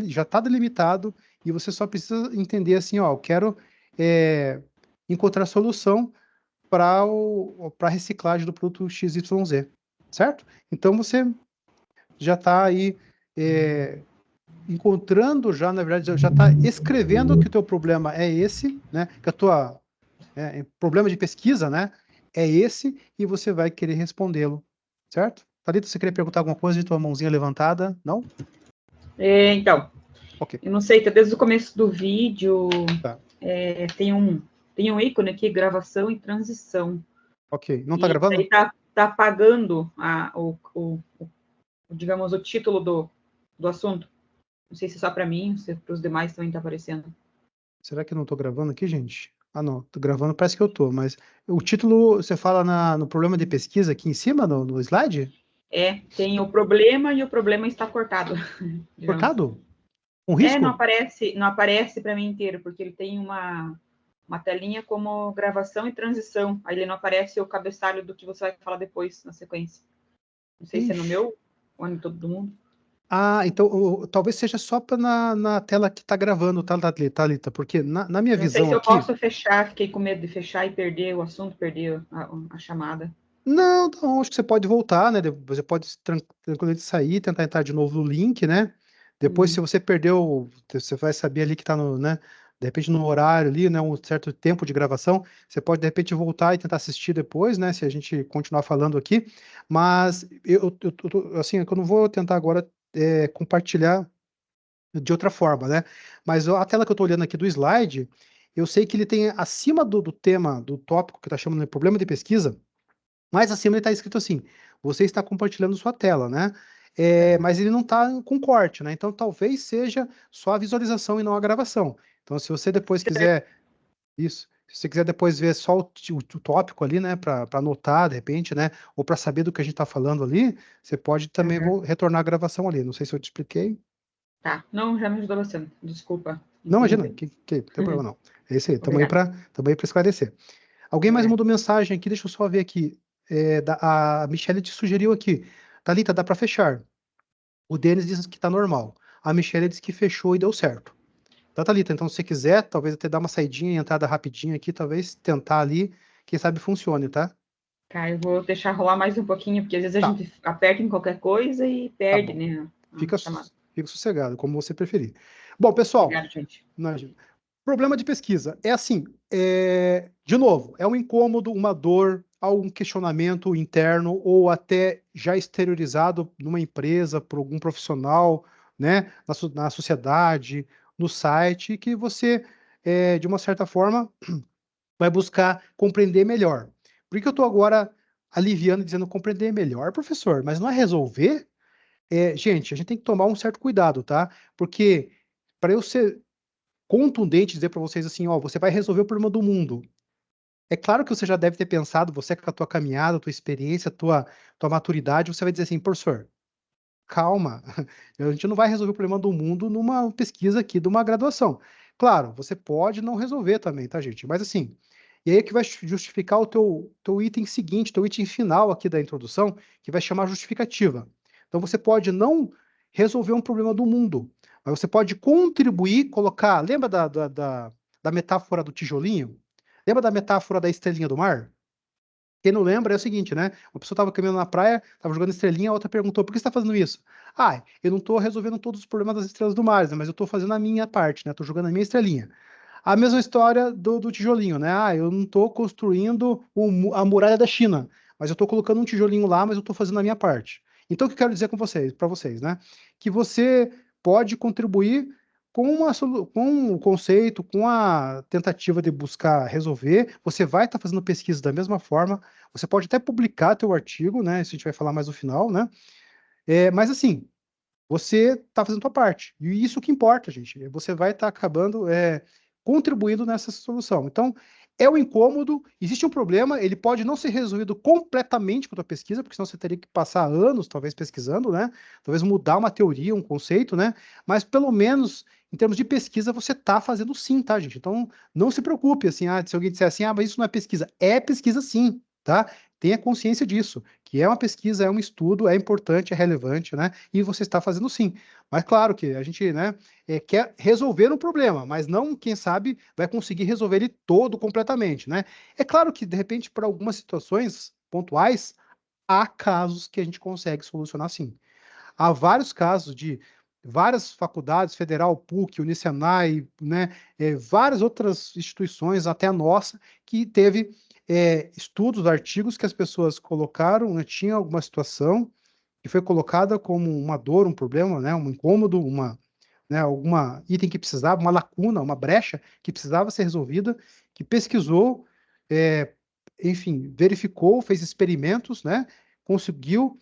já está delimitado, e você só precisa entender assim, ó, eu quero encontrar solução para a reciclagem do produto XYZ, certo? Então você já está aí encontrando já, na verdade, já está escrevendo que o teu problema é esse, né? Que a tua problema de pesquisa, né? É esse, e você vai querer respondê-lo, certo? Thalita, você queria perguntar alguma coisa de tua mãozinha levantada? Não? Então, Ok, eu não sei, tá desde o começo do vídeo, tá. tem um ícone aqui, gravação e transição. Ok. Não tá E gravando? aí tá apagando digamos, o título do assunto. Não sei se é só para mim, se para os demais também tá aparecendo. Será que eu não tô gravando aqui, gente? Ah, não. Tô gravando, parece que eu tô, mas o título, você fala no problema de pesquisa aqui em cima, no slide? Tem o problema e o problema está cortado. Digamos. Cortado? Um Não risco? aparece para mim inteiro, porque ele tem uma telinha como gravação e transição. Aí ele não aparece o cabeçalho do que você vai falar depois, na sequência. Não sei se é no Ixi. meu ou em todo mundo. Ah, então talvez seja só na tela que tá gravando, tá, Thalita? Porque na minha Eu não sei visão se eu aqui. posso fechar, fiquei com medo de fechar e perder o assunto, perder a chamada. Não, não, acho que você pode voltar, né? Você pode tranquilamente sair, tentar entrar de novo no link, né? Depois, se você perdeu, você vai saber ali que tá no, né? De repente no horário ali, né? Um certo tempo de gravação, você pode de repente voltar e tentar assistir depois, né? Se a gente continuar falando aqui. Mas assim, é que eu não vou tentar agora compartilhar de outra forma, né? Mas a tela que eu estou olhando aqui do slide, eu sei que ele tem acima do tema, do tópico que está chamando de problema de pesquisa, mais acima ele está escrito assim: você está compartilhando sua tela, né? Mas ele não está com corte, né? Então talvez seja só a visualização e não a gravação. Então, se você depois quiser isso, se você quiser depois ver só o tópico ali, né, para anotar de repente, né, ou para saber do que a gente está falando ali, você pode também retornar a gravação ali. Não sei se eu te expliquei. Tá, não, já me ajudou bastante. Desculpa Não, imagina, interromper. que não tem problema não. É isso aí, Obrigada. também para esclarecer. Alguém mais Obrigada. mandou mensagem aqui, deixa eu só ver aqui. A Michelle te sugeriu aqui. Thalita, dá para fechar. O Denis diz que tá normal. A Michelle disse que fechou e deu certo. Tá, Thalita, então se você quiser, talvez até dar uma saidinha e entrada rapidinha aqui, talvez tentar ali, quem sabe funcione, tá? Tá, eu vou deixar rolar mais um pouquinho, porque às vezes a Tá, gente aperta em qualquer coisa e tá perde, bom. né, a Fica, chamada. fica sossegado, como você preferir. Bom, pessoal, Obrigada, gente. imagina. Problema de pesquisa. É assim, de novo, é um incômodo, uma dor, algum questionamento interno ou até já exteriorizado numa empresa por algum profissional, né, na sociedade, no site, que você, de uma certa forma, vai buscar compreender melhor. Por que eu estou agora aliviando e dizendo compreender melhor, professor? Mas não é resolver? Gente, a gente tem que tomar um certo cuidado, tá? Porque para eu ser contundente dizer para vocês assim, ó, você vai resolver o problema do mundo. É claro que você já deve ter pensado, você com a tua caminhada, tua experiência, tua maturidade, você vai dizer assim, professor, calma, a gente não vai resolver o problema do mundo numa pesquisa aqui de uma graduação. Claro, você pode não resolver também, tá, gente? Mas assim, e aí é que vai justificar o teu item seguinte, teu item final aqui da introdução, que vai chamar justificativa. Então você pode não resolver um problema do mundo, mas você pode contribuir, colocar. Lembra da metáfora do tijolinho? Lembra da metáfora da estrelinha do mar? Quem não lembra é o seguinte, né? Uma pessoa estava caminhando na praia, estava jogando estrelinha, a outra perguntou: por que você está fazendo isso? Ah, eu não estou resolvendo todos os problemas das estrelas do mar, né? Mas eu estou fazendo a minha parte, né? Estou jogando a minha estrelinha. A mesma história do tijolinho, né? Ah, eu não estou construindo a muralha da China, mas eu estou colocando um tijolinho lá, mas eu estou fazendo a minha parte. Então, o que eu quero dizer com vocês, para vocês, né? Que você pode contribuir com o conceito, com a tentativa de buscar resolver. Você vai estar fazendo pesquisa da mesma forma. Você pode até publicar teu artigo, né? Isso a gente vai falar mais no final, né? Mas assim, você está fazendo a sua parte. E isso que importa, gente. Você vai estar acabando contribuindo nessa solução. Então, é um incômodo, existe um problema, ele pode não ser resolvido completamente com a tua pesquisa, porque senão você teria que passar anos, talvez, pesquisando, né? Talvez mudar uma teoria, um conceito, né? Mas, pelo menos, em termos de pesquisa, você está fazendo sim, tá, gente? Então, não se preocupe, assim, se alguém disser assim, mas isso não é pesquisa. É pesquisa sim, tá? Tenha consciência disso, que é uma pesquisa, é um estudo, é importante, é relevante, né? E você está fazendo sim. Mas claro que a gente, né, quer resolver um problema, mas não, quem sabe, vai conseguir resolver ele todo completamente, né? É claro que, de repente, para algumas situações pontuais, há casos que a gente consegue solucionar sim. Há vários casos de várias faculdades, Federal, PUC, Unicenai, né, várias outras instituições, até a nossa, que teve estudos, artigos que as pessoas colocaram, né, tinha alguma situação que foi colocada como uma dor, um problema, né, um incômodo, né, alguma item que precisava, uma lacuna, uma brecha que precisava ser resolvida, que pesquisou, enfim, verificou, fez experimentos, né, conseguiu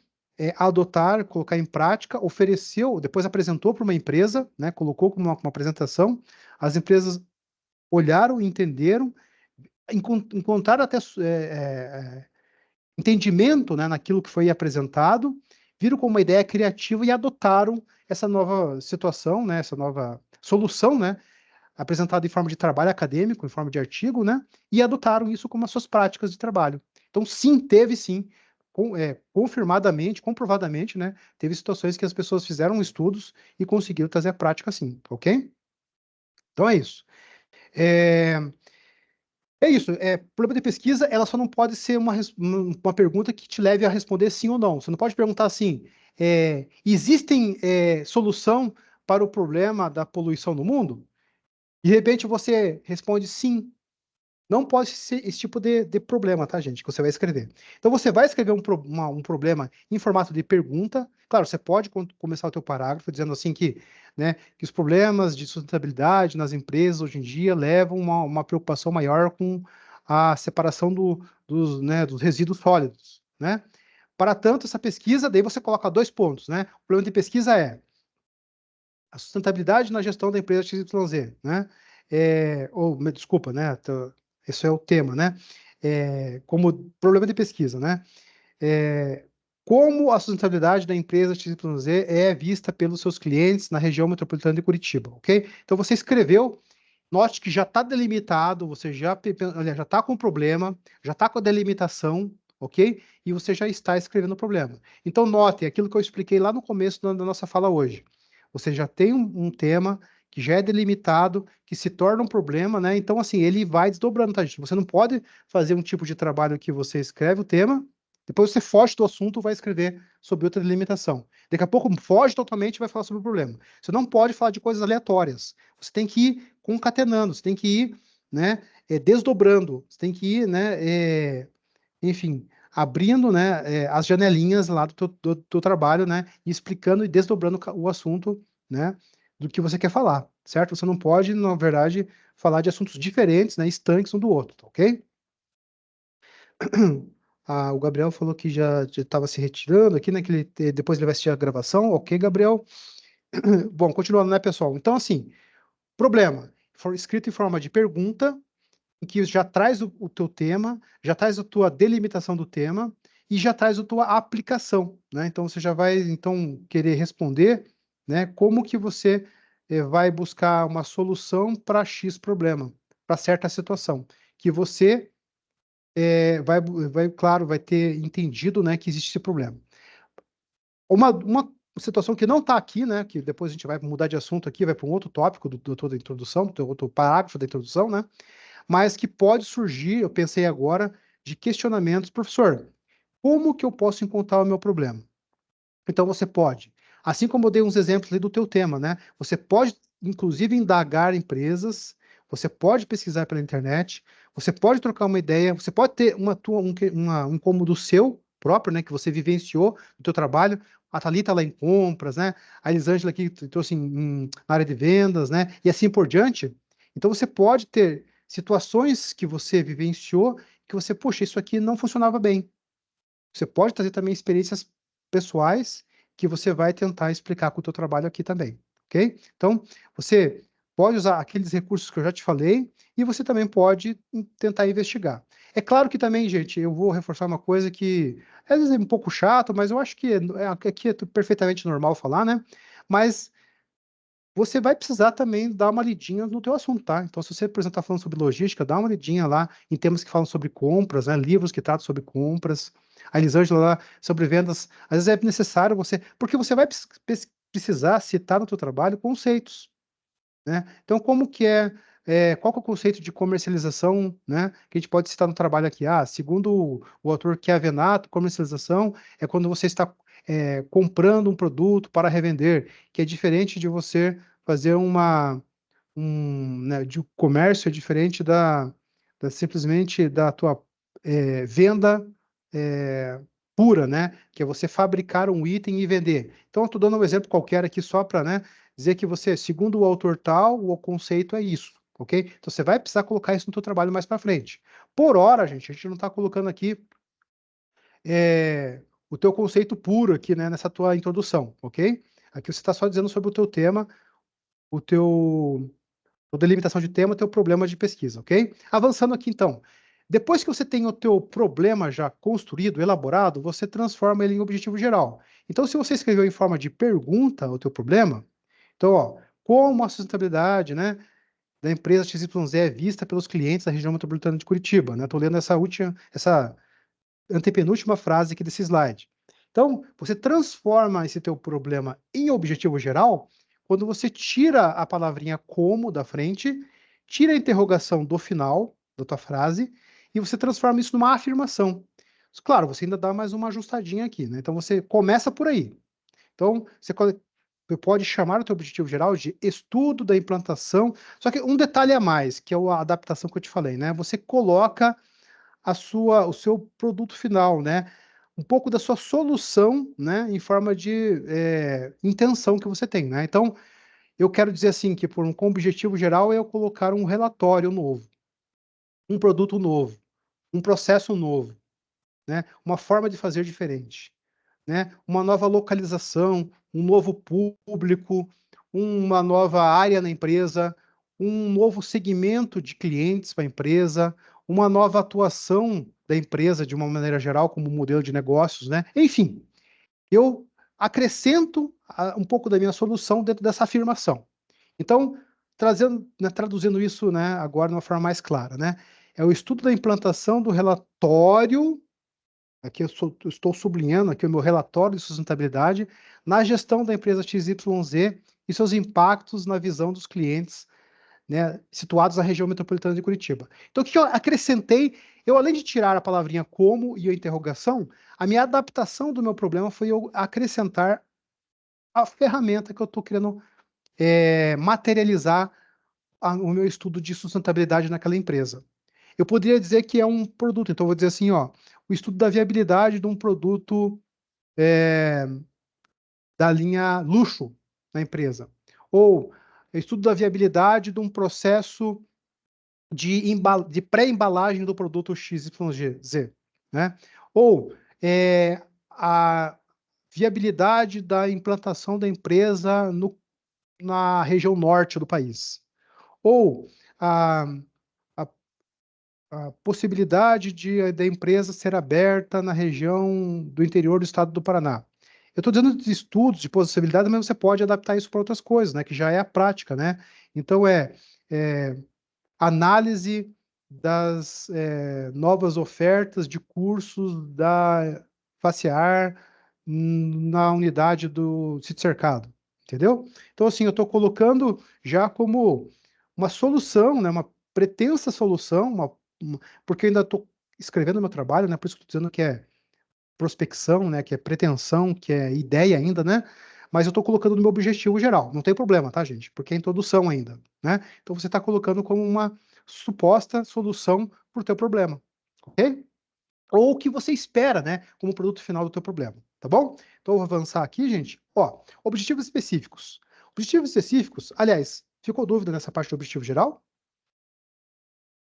adotar, colocar em prática, ofereceu, depois apresentou para uma empresa, né, colocou como uma apresentação, as empresas olharam, entenderam, encontraram até entendimento, né, naquilo que foi apresentado, viram como uma ideia criativa e adotaram essa nova situação, né, essa nova solução, né, apresentada em forma de trabalho acadêmico, em forma de artigo, né, e adotaram isso como as suas práticas de trabalho. Então, sim, teve sim, confirmadamente, comprovadamente, né, teve situações que as pessoas fizeram estudos e conseguiram trazer a prática sim, ok? Então é isso. É, É isso, problema de pesquisa, ela só não pode ser uma pergunta que te leve a responder sim ou não. Você não pode perguntar assim, existem solução para o problema da poluição no mundo? De repente você responde sim. Não pode ser esse tipo de problema, tá, gente, que você vai escrever. Então você vai escrever um problema em formato de pergunta. Claro, você pode começar o teu parágrafo dizendo assim que, né, que os problemas de sustentabilidade nas empresas hoje em dia levam uma preocupação maior com a separação dos, né, dos resíduos sólidos, né? Para tanto, essa pesquisa, daí você coloca 2 pontos, né? O problema de pesquisa é a sustentabilidade na gestão da empresa XYZ, né? Desculpa, né? Esse é o tema, né? Como problema de pesquisa, né? É, como a sustentabilidade da empresa XYZ é vista pelos seus clientes na região metropolitana de Curitiba, ok? Então você escreveu, note que já está delimitado, você já está com o problema, já está com a delimitação, ok? E você já está escrevendo o problema. Então note aquilo que eu expliquei lá no começo da nossa fala hoje. Você já tem um tema que já é delimitado, que se torna um problema, né? Então, assim, ele vai desdobrando, tá, gente? Você não pode fazer um tipo de trabalho que você escreve o tema, depois você foge do assunto, vai escrever sobre outra delimitação. Daqui a pouco foge totalmente e vai falar sobre o problema. Você não pode falar de coisas aleatórias. Você tem que ir concatenando, você tem que ir, né, desdobrando, você tem que ir, né, enfim, abrindo, né, as janelinhas lá do teu trabalho, né, e explicando e desdobrando o assunto, né, do que você quer falar, certo? Você não pode, na verdade, falar de assuntos diferentes, né, estanques um do outro, tá ok? O Gabriel falou que já estava se retirando aqui, né, que depois ele vai assistir a gravação, ok, Gabriel? Bom, continuando, né, pessoal? Então, assim, problema, escrito em forma de pergunta, em que já traz o teu tema, já traz a tua delimitação do tema e já traz a tua aplicação, né? Então você já vai então querer responder, né? Como que você vai buscar uma solução para X problema, para certa situação, que você claro, vai ter entendido, né, que existe esse problema. Uma situação que não está aqui, né, que depois a gente vai mudar de assunto aqui, vai para um outro tópico da introdução, do outro parágrafo da introdução, né? Mas que pode surgir, eu pensei agora, de questionamentos, professor, como que eu posso encontrar o meu problema? Então você pode, assim como eu dei uns exemplos ali do teu tema, né? Você pode, inclusive, indagar empresas, você pode pesquisar pela internet, você pode trocar uma ideia, você pode ter um incômodo seu próprio, né? Que você vivenciou no teu trabalho. A Thalita lá em compras, né? A Elisângela aqui trouxe na área de vendas, né? E assim por diante. Então você pode ter situações que você vivenciou que você, poxa, isso aqui não funcionava bem. Você pode trazer também experiências pessoais que você vai tentar explicar com o teu trabalho aqui também, ok? Então, você pode usar aqueles recursos que eu já te falei e você também pode tentar investigar. É claro que também, gente, eu vou reforçar uma coisa que às vezes é um pouco chato, mas eu acho que aqui é perfeitamente normal falar, né? Mas você vai precisar também dar uma lidinha no teu assunto, tá? Então, se você, por exemplo, está falando sobre logística, dá uma lidinha lá em temas que falam sobre compras, né? Livros que tratam sobre compras. A Elisângela lá sobre vendas. Às vezes é necessário você... Porque você vai precisar citar no teu trabalho conceitos, né? Então, como que qual que é o conceito de comercialização, né? Que a gente pode citar no trabalho aqui. Segundo o autor Chiavenato, comercialização é quando você está comprando um produto para revender, que é diferente de você fazer né, de comércio, é diferente simplesmente da tua venda pura, né? Que é você fabricar um item e vender. Então, eu estou dando um exemplo qualquer aqui só para, né, dizer que você, segundo o autor tal, o conceito é isso, ok? Então, você vai precisar colocar isso no teu trabalho mais para frente. Por hora, gente, a gente não está colocando aqui o teu conceito puro aqui, né, nessa tua introdução, ok? Aqui você está só dizendo sobre o teu tema, o teu a delimitação de tema, teu problema de pesquisa, ok? Avançando aqui, então. Depois que você tem o teu problema já construído, elaborado, você transforma ele em objetivo geral. Então, se você escreveu em forma de pergunta o teu problema, então, ó, como a sustentabilidade, né, da empresa XYZ é vista pelos clientes da região metropolitana de Curitiba, né? Estou lendo essa antepenúltima frase aqui desse slide. Então, você transforma esse teu problema em objetivo geral quando você tira a palavrinha como da frente, tira a interrogação do final da tua frase e você transforma isso numa afirmação. Claro, você ainda dá mais uma ajustadinha aqui, né? Então, você começa por aí. Então, você pode chamar o teu objetivo geral de estudo da implantação, só que um detalhe a mais, que é a adaptação que eu te falei, né? Você coloca o seu produto final, né? Um pouco da sua solução, né? Em forma de intenção que você tem, né? Então, eu quero dizer assim que com objetivo geral é eu colocar um relatório novo, um produto novo, um processo novo, né? Uma forma de fazer diferente, né? Uma nova localização, um novo público, uma nova área na empresa, um novo segmento de clientes para a empresa, uma nova atuação da empresa de uma maneira geral, como modelo de negócios, né? Enfim, eu acrescento um pouco da minha solução dentro dessa afirmação. Então, traduzindo isso, né, agora de uma forma mais clara, né? É o estudo da implantação do relatório. Aqui eu estou sublinhando aqui o meu relatório de sustentabilidade na gestão da empresa XYZ e seus impactos na visão dos clientes, né, situados na região metropolitana de Curitiba. Então, o que eu acrescentei? Eu, além de tirar a palavrinha como e a interrogação, a minha adaptação do meu problema foi eu acrescentar a ferramenta que eu estou querendo materializar o meu estudo de sustentabilidade naquela empresa. Eu poderia dizer que é um produto, então eu vou dizer assim, ó, o estudo da viabilidade de um produto da linha luxo na empresa. Ou estudo da viabilidade de um processo de pré-embalagem do produto XYZ, né? Ou a viabilidade da implantação da empresa na região norte do país. Ou a, a, a possibilidade da empresa ser aberta na região do interior do estado do Paraná. Eu estou dizendo de estudos, de possibilidade, mas você pode adaptar isso para outras coisas, né? Que já é a prática, né? Então, análise das novas ofertas de cursos da Facear na unidade do sítio cercado, entendeu? Então, assim, eu estou colocando já como uma solução, né, uma pretensa solução, porque eu ainda estou escrevendo meu trabalho, né, por isso que estou dizendo que é prospecção, né, que é pretensão, que é ideia ainda, né? Mas eu estou colocando no meu objetivo geral. Não tem problema, tá, gente? Porque é introdução ainda, né? Então você está colocando como uma suposta solução para o teu problema, ok? Ou o que você espera, né, como produto final do teu problema, tá bom? Então eu vou avançar aqui, gente. Ó, objetivos específicos. Objetivos específicos, aliás, ficou dúvida nessa parte do objetivo geral?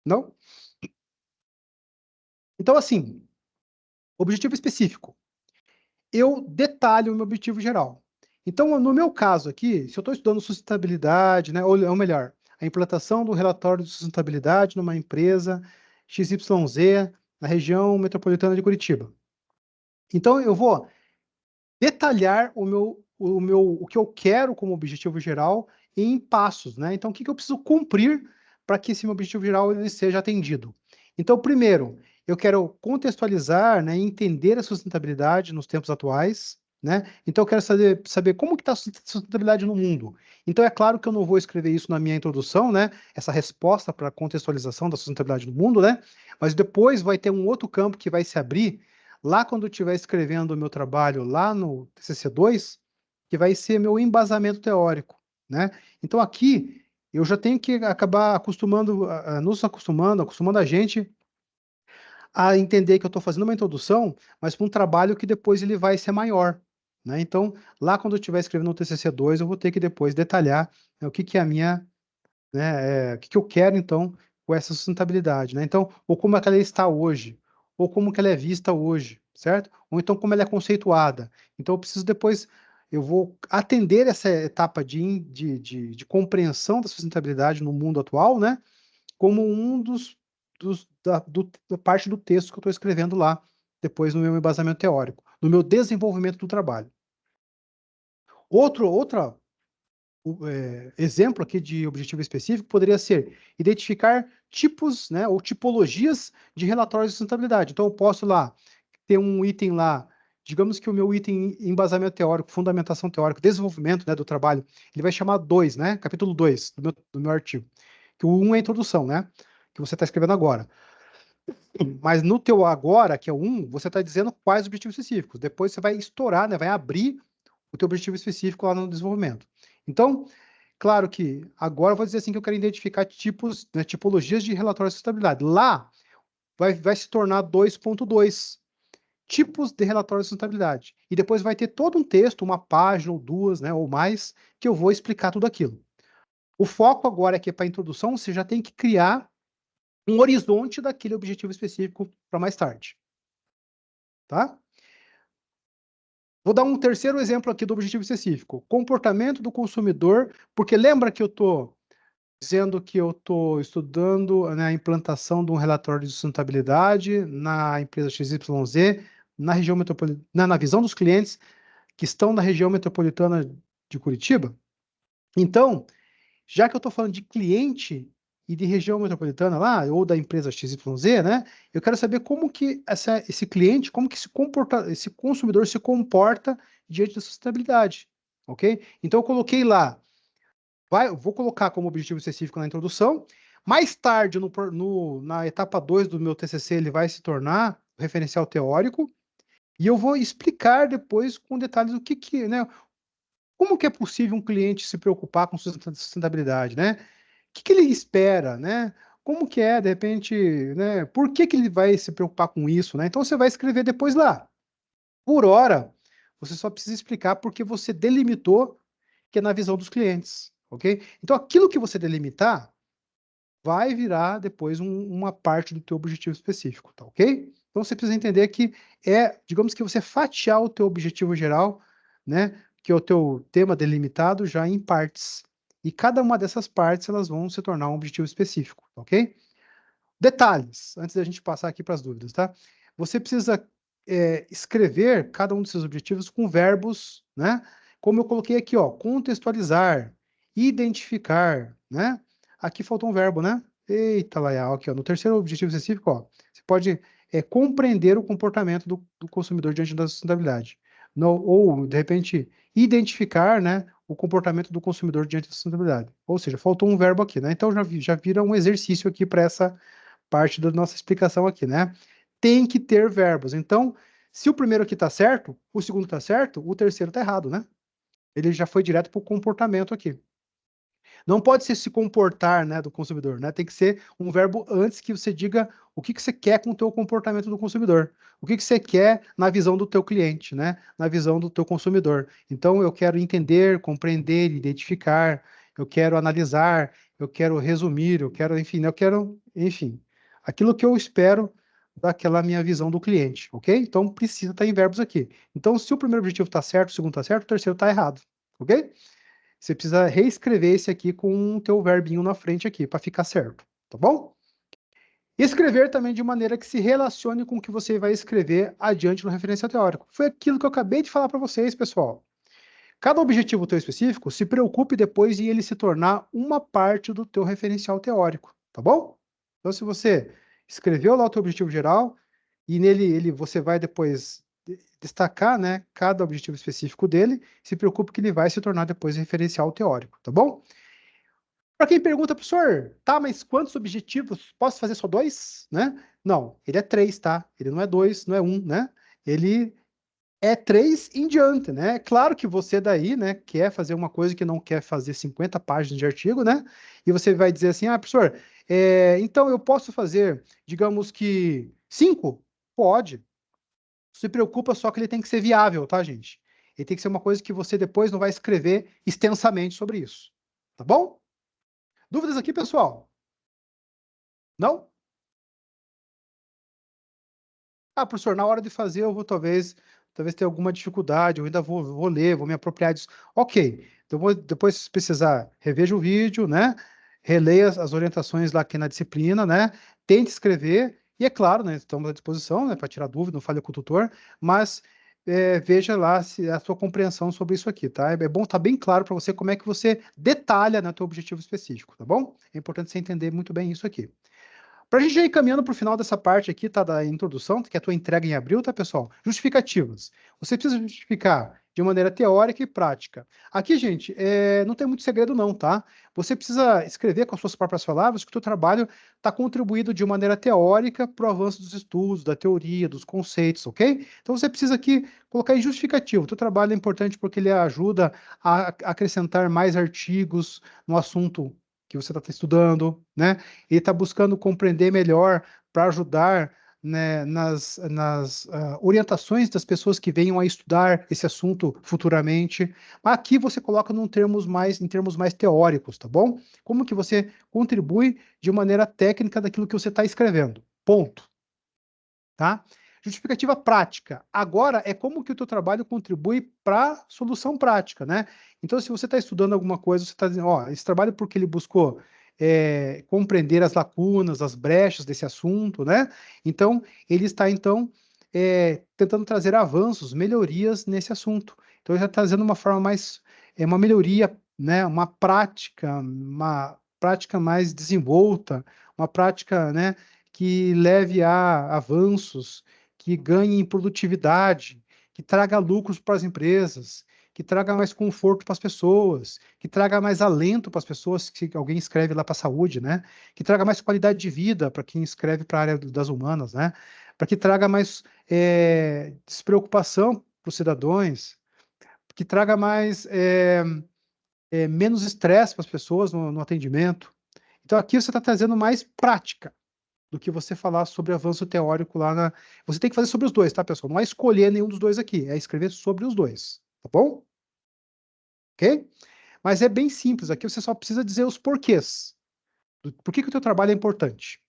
Não? Então, assim, objetivo específico. Eu detalho o meu objetivo geral. Então, no meu caso aqui, se eu estou estudando sustentabilidade, né, ou melhor, a implantação do relatório de sustentabilidade numa empresa XYZ na região metropolitana de Curitiba. Então, eu vou detalhar o que eu quero como objetivo geral em passos, né? Então, o que eu preciso cumprir para que esse meu objetivo geral ele seja atendido? Então, primeiro, eu quero contextualizar, né, e entender a sustentabilidade nos tempos atuais, né? Então, eu quero saber como que está a sustentabilidade no mundo. Então, é claro que eu não vou escrever isso na minha introdução, né? Essa resposta para a contextualização da sustentabilidade no mundo, né? Mas depois vai ter um outro campo que vai se abrir lá quando eu estiver escrevendo o meu trabalho lá no TCC2, que vai ser meu embasamento teórico, né? Então aqui eu já tenho que acabar acostumando a gente a entender que eu estou fazendo uma introdução, mas para um trabalho que depois ele vai ser maior, né? Então, lá quando eu estiver escrevendo o TCC2, eu vou ter que depois detalhar, né, o que que é a minha, né, o que que eu quero, então, com essa sustentabilidade, né? Então, ou como é que ela está hoje, ou como que ela é vista hoje, certo? Ou então como ela é conceituada. Então, eu preciso depois, eu vou atender essa etapa de compreensão da sustentabilidade no mundo atual, né? Como um da parte do texto que eu estou escrevendo lá, depois no meu embasamento teórico, no meu desenvolvimento do trabalho. Outra exemplo aqui de objetivo específico poderia ser identificar tipos, né, ou tipologias de relatórios de sustentabilidade. Então, eu posso lá ter um item lá, digamos que o meu item embasamento teórico, fundamentação teórica, desenvolvimento, né, do trabalho, ele vai chamar 2, né, capítulo 2 do meu artigo. Que o 1 é a introdução, né, que você está escrevendo agora. Mas no teu agora, que é o 1, você está dizendo quais objetivos específicos. Depois você vai estourar, né, vai abrir o teu objetivo específico lá no desenvolvimento. Então, claro que agora eu vou dizer assim que eu quero identificar tipos, né, tipologias de relatórios de sustentabilidade. Lá vai se tornar 2.2, tipos de relatórios de sustentabilidade. E depois vai ter todo um texto, uma página ou duas, né, ou mais, que eu vou explicar tudo aquilo. O foco agora é que para a introdução você já tem que criar um horizonte daquele objetivo específico para mais tarde. Tá? Vou dar um terceiro exemplo aqui do objetivo específico. Comportamento do consumidor, porque lembra que eu estou dizendo que eu estou estudando, né, a implantação de um relatório de sustentabilidade na empresa XYZ, na região metropolitana, na visão dos clientes que estão na região metropolitana de Curitiba. Então, já que eu estou falando de cliente e de região metropolitana lá, ou da empresa XYZ, né? Eu quero saber como que esse cliente, como que esse consumidor se comporta diante da sustentabilidade, ok? Então eu coloquei lá, vou colocar como objetivo específico na introdução. Mais tarde, na etapa 2 do meu TCC, ele vai se tornar referencial teórico, e eu vou explicar depois com detalhes o que, né? Como que é possível um cliente se preocupar com sustentabilidade, né? O que ele espera, né? Como que é, de repente, né? Por que ele vai se preocupar com isso, né? Então você vai escrever depois lá. Por hora, você só precisa explicar porque você delimitou que é na visão dos clientes, ok? Então aquilo que você delimitar vai virar depois uma parte do teu objetivo específico, tá ok? Então você precisa entender que digamos que você fatiar o teu objetivo geral, né? Que é o teu tema delimitado já em partes. E cada uma dessas partes, elas vão se tornar um objetivo específico, tá ok? Detalhes, antes da gente passar aqui para as dúvidas, tá? Você precisa escrever cada um desses objetivos com verbos, né? Como eu coloquei aqui, ó, contextualizar, identificar, né? Aqui faltou um verbo, né? Eita, Laia, aqui, ó, no terceiro objetivo específico, ó, você pode compreender o comportamento do consumidor diante da sustentabilidade. Ou, de repente, identificar, né, o comportamento do consumidor diante da sustentabilidade. Ou seja, faltou um verbo aqui, né? Então já vira um exercício aqui para essa parte da nossa explicação aqui, né? Tem que ter verbos. Então, se o primeiro aqui está certo, o segundo está certo, o terceiro está errado, né? Ele já foi direto para o comportamento aqui. Não pode ser se comportar, né, do consumidor, né? Tem que ser um verbo antes que você diga o que você quer com o teu comportamento do consumidor. O que você quer na visão do teu cliente, né? Na visão do teu consumidor. Então, eu quero entender, compreender, identificar, eu quero analisar, eu quero resumir, enfim, aquilo que eu espero daquela minha visão do cliente, ok? Então, precisa estar em verbos aqui. Então, se o primeiro objetivo está certo, o segundo está certo, o terceiro está errado, ok? Você precisa reescrever esse aqui com o teu verbinho na frente aqui, para ficar certo, tá bom? Escrever também de maneira que se relacione com o que você vai escrever adiante no referencial teórico. Foi aquilo que eu acabei de falar para vocês, pessoal. Cada objetivo teu específico, se preocupe depois em ele se tornar uma parte do teu referencial teórico, tá bom? Então, se você escreveu lá o teu objetivo geral, e nele você vai depois destacar, né, cada objetivo específico dele, se preocupe que ele vai se tornar depois referencial teórico, tá bom? Para quem pergunta, professor, tá, mas quantos objetivos? Posso fazer só 2, né? Não, ele é 3, tá? Ele não é 2, não é 1, né? Ele é 3 em diante, né? Claro que você daí, né, quer fazer uma coisa que não quer fazer 50 páginas de artigo, né? E você vai dizer assim, professor, então eu posso fazer, digamos que 5? Pode. Se preocupa só que ele tem que ser viável, tá, gente? Ele tem que ser uma coisa que você depois não vai escrever extensamente sobre isso. Tá bom? Dúvidas aqui, pessoal? Não? Professor, na hora de fazer eu vou talvez ter alguma dificuldade, eu ainda vou ler, vou me apropriar disso. Ok, então depois se precisar, reveja o vídeo, né? Releia as orientações lá aqui na disciplina, né? Tente escrever, e é claro, né? Estamos à disposição, né? Para tirar dúvida, não fale com o tutor, mas veja lá se a sua compreensão sobre isso aqui, tá? É bom estar bem claro para você como é que você detalha, né, teu objetivo específico, tá bom? É importante você entender muito bem isso aqui. Para a gente já ir caminhando para o final dessa parte aqui, tá, da introdução, que é a tua entrega em abril, tá, pessoal? Justificativas. Você precisa justificar de maneira teórica e prática. Aqui, gente, não tem muito segredo não, tá? Você precisa escrever com as suas próprias palavras que o teu trabalho está contribuído de maneira teórica para o avanço dos estudos, da teoria, dos conceitos, ok? Então você precisa aqui colocar em justificativo. O teu trabalho é importante porque ele ajuda a acrescentar mais artigos no assunto que você está estudando, né? Ele está buscando compreender melhor para ajudar, né, nas orientações das pessoas que venham a estudar esse assunto futuramente. Mas aqui você coloca em termos mais teóricos, tá bom? Como que você contribui de maneira técnica daquilo que você está escrevendo. Ponto. Tá? Justificativa prática. Agora é como que o teu trabalho contribui para a solução prática, né? Então, se você está estudando alguma coisa, você está dizendo, esse trabalho porque ele buscou compreender as lacunas, as brechas desse assunto, né? Então, ele está, tentando trazer avanços, melhorias nesse assunto. Então, ele está trazendo uma forma mais, uma melhoria, né? Uma prática mais desenvolta, uma prática, né, que leve a avanços, que ganhe em produtividade, que traga lucros para as empresas, que traga mais conforto para as pessoas, que traga mais alento para as pessoas, que alguém escreve lá para a saúde, né? Que traga mais qualidade de vida para quem escreve para a área das humanas, né? Para que traga mais despreocupação para os cidadãos, que traga mais menos estresse para as pessoas no atendimento. Então aqui você está trazendo mais prática do que você falar sobre avanço teórico lá na... Você tem que fazer sobre os dois, tá, pessoal? Não é escolher nenhum dos dois aqui, é escrever sobre os dois, tá bom? Ok? Mas é bem simples, aqui você só precisa dizer os porquês. Por que o teu trabalho é importante,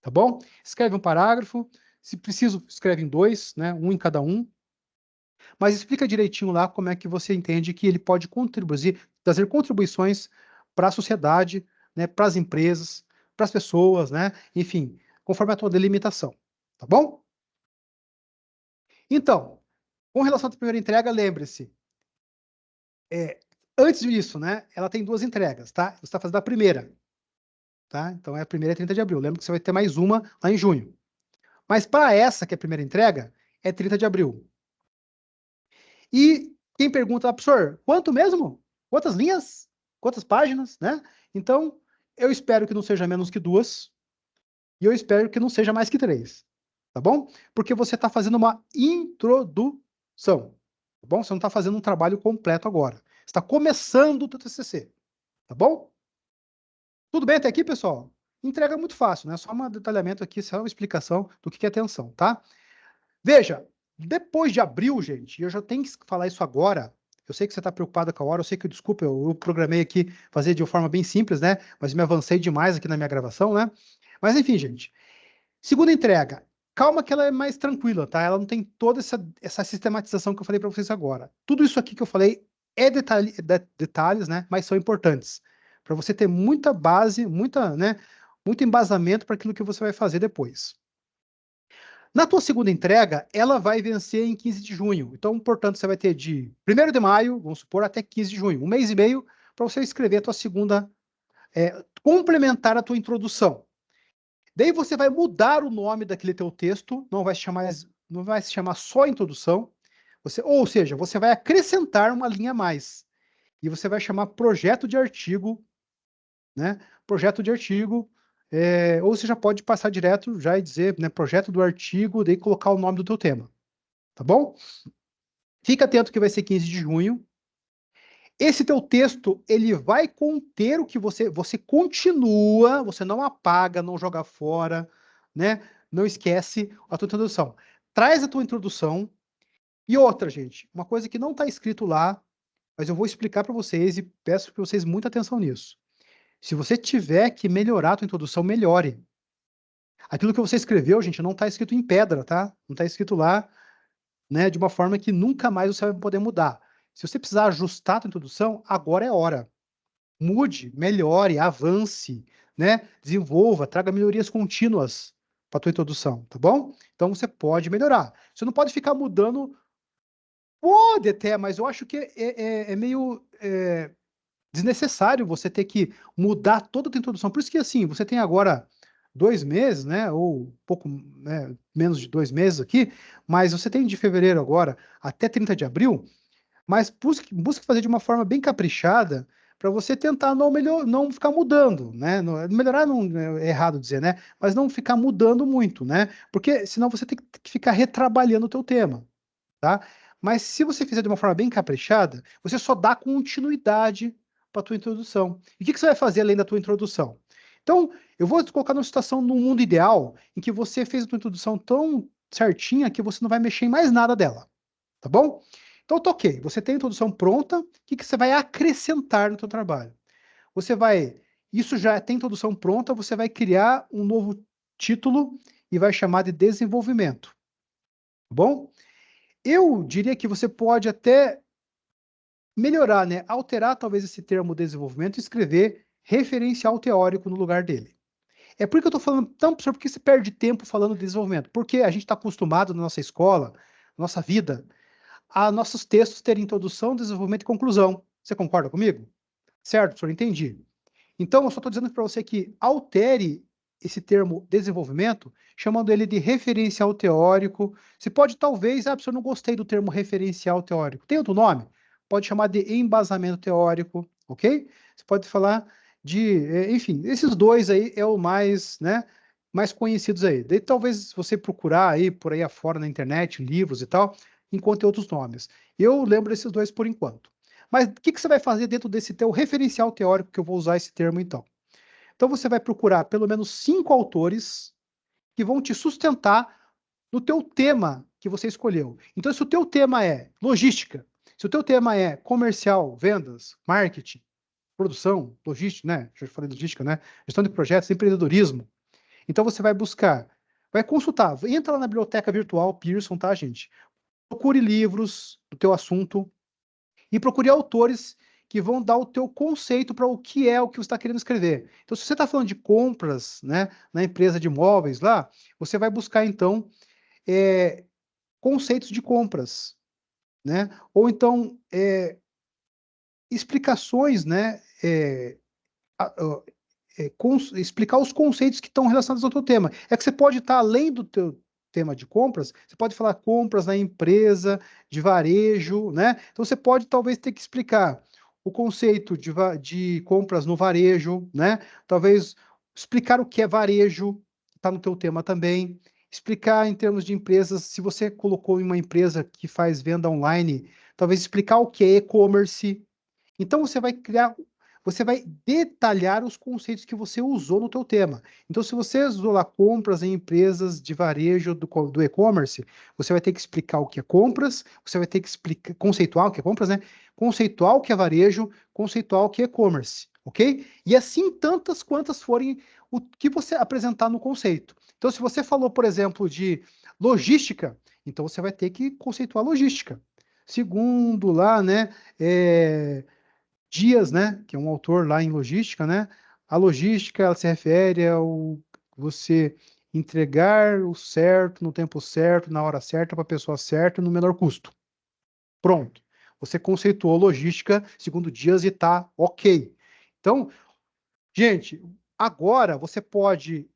tá bom? Escreve um parágrafo, se preciso, escreve em 2, né? Um em cada um. Mas explica direitinho lá como é que você entende que ele pode contribuir, trazer contribuições para a sociedade, né, para as empresas, para as pessoas, né? Enfim, conforme a tua delimitação, tá bom? Então, com relação à primeira entrega, lembre-se, antes disso, né, ela tem 2 entregas, tá? Você está fazendo a primeira, tá? Então, a primeira é 30 de abril. Lembra que você vai ter mais uma lá em junho. Mas para essa, que é a primeira entrega, é 30 de abril. E quem pergunta, professor, quanto mesmo? Quantas linhas? Quantas páginas, né? Então, eu espero que não seja menos que 2, e eu espero que não seja mais que 3, tá bom? Porque você está fazendo uma introdução, tá bom? Você não está fazendo um trabalho completo agora. Você está começando o teu TCC, tá bom? Tudo bem até aqui, pessoal? Entrega muito fácil, né? Só um detalhamento aqui, só uma explicação do que é atenção, tá? Veja, depois de abril, gente, eu já tenho que falar isso agora. Eu sei que você está preocupado com a hora, eu sei que, desculpa, eu programei aqui fazer de uma forma bem simples, né? Mas me avancei demais aqui na minha gravação, né? Mas enfim, gente. Segunda entrega. calma que ela é mais tranquila, tá? Ela não tem toda essa sistematização que eu falei para vocês agora. Tudo isso aqui que eu falei é detalhes, né? Mas são importantes para você ter muita base, né? Muito embasamento para aquilo que você vai fazer depois. Na tua segunda entrega, ela vai vencer em 15 de junho. Então, portanto, você vai ter de 1º de maio, vamos supor, até 15 de junho, 1 mês e meio para você escrever a tua segunda, complementar a tua introdução. Daí você vai mudar o nome daquele teu texto, não vai se chamar só introdução, ou seja, você vai acrescentar uma linha a mais. E você vai chamar projeto de artigo, né? Projeto de artigo, ou você já pode passar direto já e dizer, né, projeto do artigo, daí colocar o nome do teu tema. Tá bom? Fica atento que vai ser 15 de junho. Esse teu texto, ele vai conter o que você continua, você não apaga, não joga fora, né? Não esquece a tua introdução. Traz a tua introdução. E outra, gente, uma coisa que não está escrito lá, mas eu vou explicar para vocês e peço para vocês muita atenção nisso. Se você tiver que melhorar a tua introdução, melhore. Aquilo que você escreveu, gente, não está escrito em pedra, tá? Não está escrito lá, né, de uma forma que nunca mais você vai poder mudar. Se você precisar ajustar a tua introdução, agora é a hora. Mude, melhore, avance, né? Desenvolva, traga melhorias contínuas para a tua introdução, tá bom? Então você pode melhorar. Você não pode ficar mudando, pode até, mas eu acho que é meio desnecessário você ter que mudar toda a tua introdução. Por isso que assim, você tem agora 2 meses, né? Ou pouco, né, menos de 2 meses aqui, mas você tem de fevereiro agora até 30 de abril. Mas busque fazer de uma forma bem caprichada para você tentar não ficar mudando, né? Melhorar não é errado dizer, né? Mas não ficar mudando muito, né? Porque senão você tem que ficar retrabalhando o teu tema, tá? Mas se você fizer de uma forma bem caprichada, você só dá continuidade para a tua introdução. E o que você vai fazer além da tua introdução? Então, eu vou te colocar numa situação, num mundo ideal, em que você fez a tua introdução tão certinha que você não vai mexer em mais nada dela, tá bom? Então, tá ok. Você tem a introdução pronta, o que você vai acrescentar no teu trabalho? Isso já tem introdução pronta, você vai criar um novo título e vai chamar de desenvolvimento, tá bom? Eu diria que você pode até melhorar, né? Alterar talvez esse termo desenvolvimento e escrever referencial teórico no lugar dele. É por que eu estou falando tanto, professor, porque você perde tempo falando de desenvolvimento? Porque a gente está acostumado na nossa escola, na nossa vida, a nossos textos terem introdução, desenvolvimento e conclusão. Você concorda comigo? Certo, professor? Entendi. Então, eu só estou dizendo para você que altere esse termo desenvolvimento, chamando ele de referencial teórico. Você pode, talvez, professor, não gostei do termo referencial teórico. Tem outro nome? Pode chamar de embasamento teórico, ok? Você pode falar enfim, esses dois aí é o mais, né, mais conhecidos aí. Daí, talvez você procurar aí, por aí afora na internet, livros e tal, encontre outros nomes. Eu lembro desses dois por enquanto. Mas o que você vai fazer dentro desse teu referencial teórico, que eu vou usar esse termo então? Então você vai procurar pelo menos 5 autores que vão te sustentar no teu tema que você escolheu. Então, se o teu tema é logística, se o teu tema é comercial, vendas, marketing, produção, logística, né? Já falei logística, né? Gestão de projetos, empreendedorismo. Então você vai buscar, vai consultar, entra lá na biblioteca virtual Pearson, tá, gente? Procure livros do teu assunto, e procure autores que vão dar o teu conceito para o que você está querendo escrever. Então, se você está falando de compras, né, na empresa de imóveis lá, você vai buscar, então, conceitos de compras, né? Ou então, explicações, né, explicar os conceitos que estão relacionados ao teu tema. É que você pode estar além do teu tema de compras, você pode falar compras na empresa, de varejo, né? Então você pode talvez ter que explicar o conceito de compras no varejo, né? Talvez explicar o que é varejo, está no teu tema também. Explicar em termos de empresas, se você colocou em uma empresa que faz venda online, talvez explicar o que é e-commerce. Então você vai detalhar os conceitos que você usou no teu tema. Então, se você usou lá compras em empresas de varejo do e-commerce, você vai ter que explicar o que é compras, você vai ter que explicar, conceituar o que é compras, né? Conceituar o que é varejo, conceituar o que é e-commerce, ok? E assim tantas quantas forem o que você apresentar no conceito. Então, se você falou, por exemplo, de logística, então você vai ter que conceituar logística. Segundo lá, né, Dias, né, que é um autor lá em logística, né, a logística, ela se refere ao você entregar o certo, no tempo certo, na hora certa, para a pessoa certa, no menor custo. Pronto. Você conceituou logística segundo Dias e tá ok. Então, gente, agora você pode,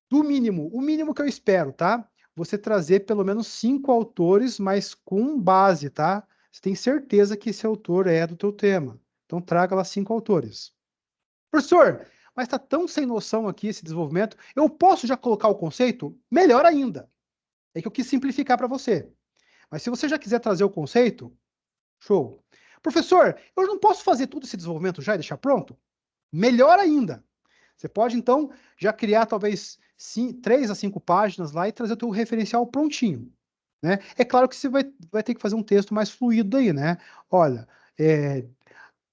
do mínimo, o mínimo que eu espero, tá? Você trazer pelo menos 5 autores, mas com base, tá? Você tem certeza que esse autor é do teu tema. Então traga lá 5 autores. Professor, mas está tão sem noção aqui esse desenvolvimento. Eu posso já colocar o conceito? Melhor ainda. É que eu quis simplificar para você. Mas se você já quiser trazer o conceito, show. Professor, eu não posso fazer todo esse desenvolvimento já e deixar pronto? Melhor ainda. Você pode, então, já criar talvez 3 a 5 páginas lá e trazer o teu referencial prontinho. Né? É claro que você vai ter que fazer um texto mais fluido aí, né? Olha,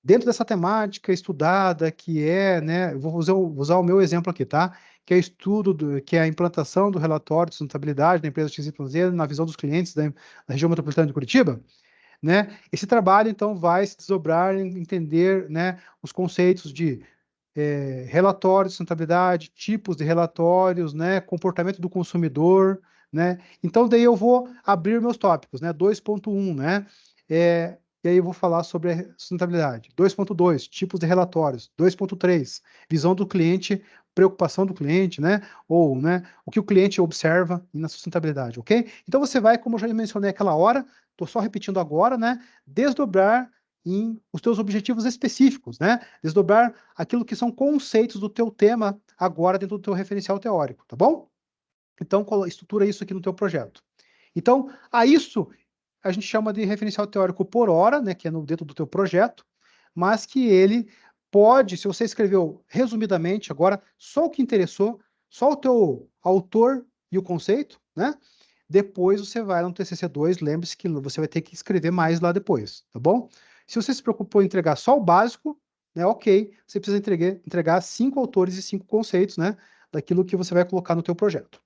dentro dessa temática estudada, que é, né? Eu vou usar o meu exemplo aqui, tá? Que é que é a implantação do relatório de sustentabilidade da empresa XYZ na visão dos clientes da região metropolitana de Curitiba, né? Esse trabalho, então, vai se desdobrar em entender, né, os conceitos de relatórios de sustentabilidade, tipos de relatórios, né, comportamento do consumidor, né? Então, daí eu vou abrir meus tópicos, né? 2.1, né? E aí eu vou falar sobre a sustentabilidade. 2.2, tipos de relatórios. 2.3, visão do cliente, preocupação do cliente, né? Ou, né, o que o cliente observa na sustentabilidade, ok? Então você vai, como eu já mencionei aquela hora, estou só repetindo agora, né? Desdobrar em os teus objetivos específicos, né? Desdobrar aquilo que são conceitos do teu tema agora dentro do teu referencial teórico, tá bom? Então, estrutura isso aqui no teu projeto. Então, a isso a gente chama de referencial teórico por hora, né, que é dentro do teu projeto, mas que ele pode, se você escreveu resumidamente agora, só o que interessou, só o teu autor e o conceito, né? Depois você vai lá no TCC2, lembre-se que você vai ter que escrever mais lá depois, tá bom? Se você se preocupou em entregar só o básico, né, ok, você precisa entregar 5 autores e 5 conceitos, né, daquilo que você vai colocar no teu projeto.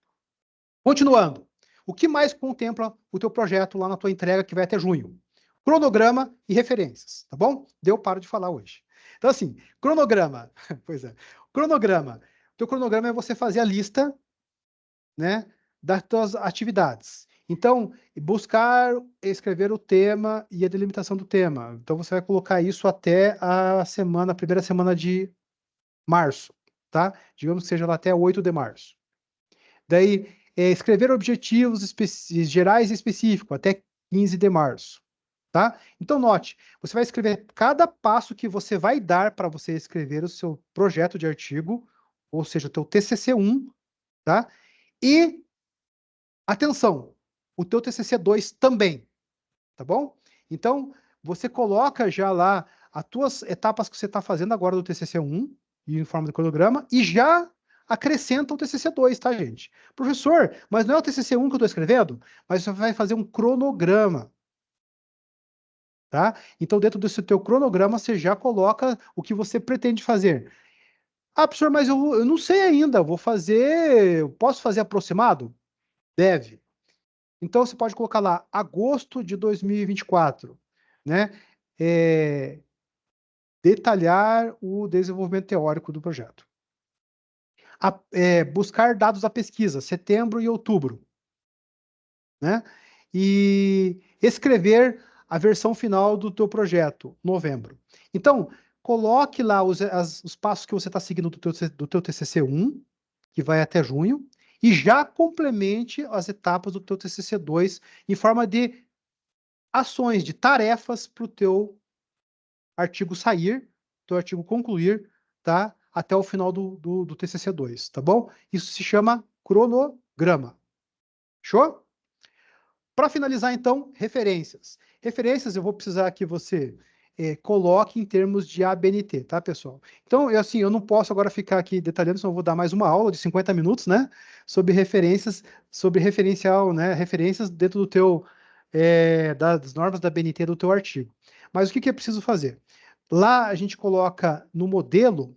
Continuando, o que mais contempla o teu projeto lá na tua entrega que vai até junho? Cronograma e referências, tá bom? Deu, paro de falar hoje. Então, assim, cronograma, pois é, cronograma. O teu cronograma é você fazer a lista, né, das tuas atividades. Então, buscar escrever o tema e a delimitação do tema. Então, você vai colocar isso até a primeira semana de março, tá? Digamos que seja lá até 8 de março. Daí, escrever objetivos gerais e específicos até 15 de março, tá? Então, note, você vai escrever cada passo que você vai dar para você escrever o seu projeto de artigo, ou seja, o teu TCC1, tá? E, atenção, o teu TCC2 também, tá bom? Então, você coloca já lá as tuas etapas que você está fazendo agora do TCC1, em forma de cronograma, e já acrescenta o TCC2, tá, gente? Professor, mas não é o TCC1 que eu estou escrevendo? Mas você vai fazer um cronograma, tá? Então, dentro desse teu cronograma, você já coloca o que você pretende fazer. Ah, professor, mas eu não sei ainda, posso fazer aproximado? Deve. Então, você pode colocar lá, agosto de 2024, né? Detalhar o desenvolvimento teórico do projeto. Buscar dados da pesquisa, setembro e outubro, né? E escrever a versão final do teu projeto, novembro. Então, coloque lá os passos que você está seguindo do teu TCC1, que vai até junho, e já complemente as etapas do teu TCC2 em forma de ações, de tarefas para o teu artigo sair, teu artigo concluir, tá? Até o final do TCC2, tá bom? Isso se chama cronograma. Show? Para finalizar, então, referências. Referências eu vou precisar que você coloque em termos de ABNT, tá, pessoal? Então, eu não posso agora ficar aqui detalhando, senão eu vou dar mais uma aula de 50 minutos, né? Sobre referências, sobre referencial, né? Referências dentro do teu, das normas da ABNT do teu artigo. Mas o que é preciso fazer? Lá a gente coloca no modelo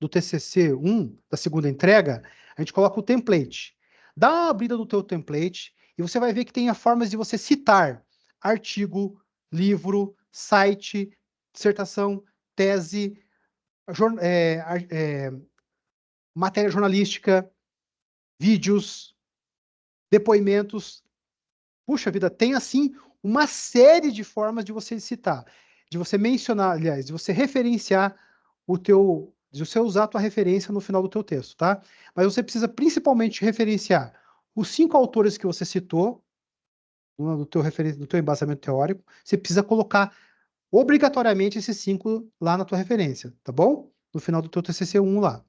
do TCC1, da segunda entrega, a gente coloca o template. Dá uma abrida no teu template e você vai ver que tem as formas de você citar artigo, livro, site, dissertação, tese, matéria jornalística, vídeos, depoimentos. Puxa vida, tem assim uma série de formas de você citar, de você mencionar, aliás, de você referenciar de você usar a tua referência no final do teu texto, tá? Mas você precisa principalmente referenciar os 5 autores que você citou no teu embasamento teórico. Você precisa colocar obrigatoriamente esses 5 lá na tua referência, tá bom? No final do teu TCC1 lá.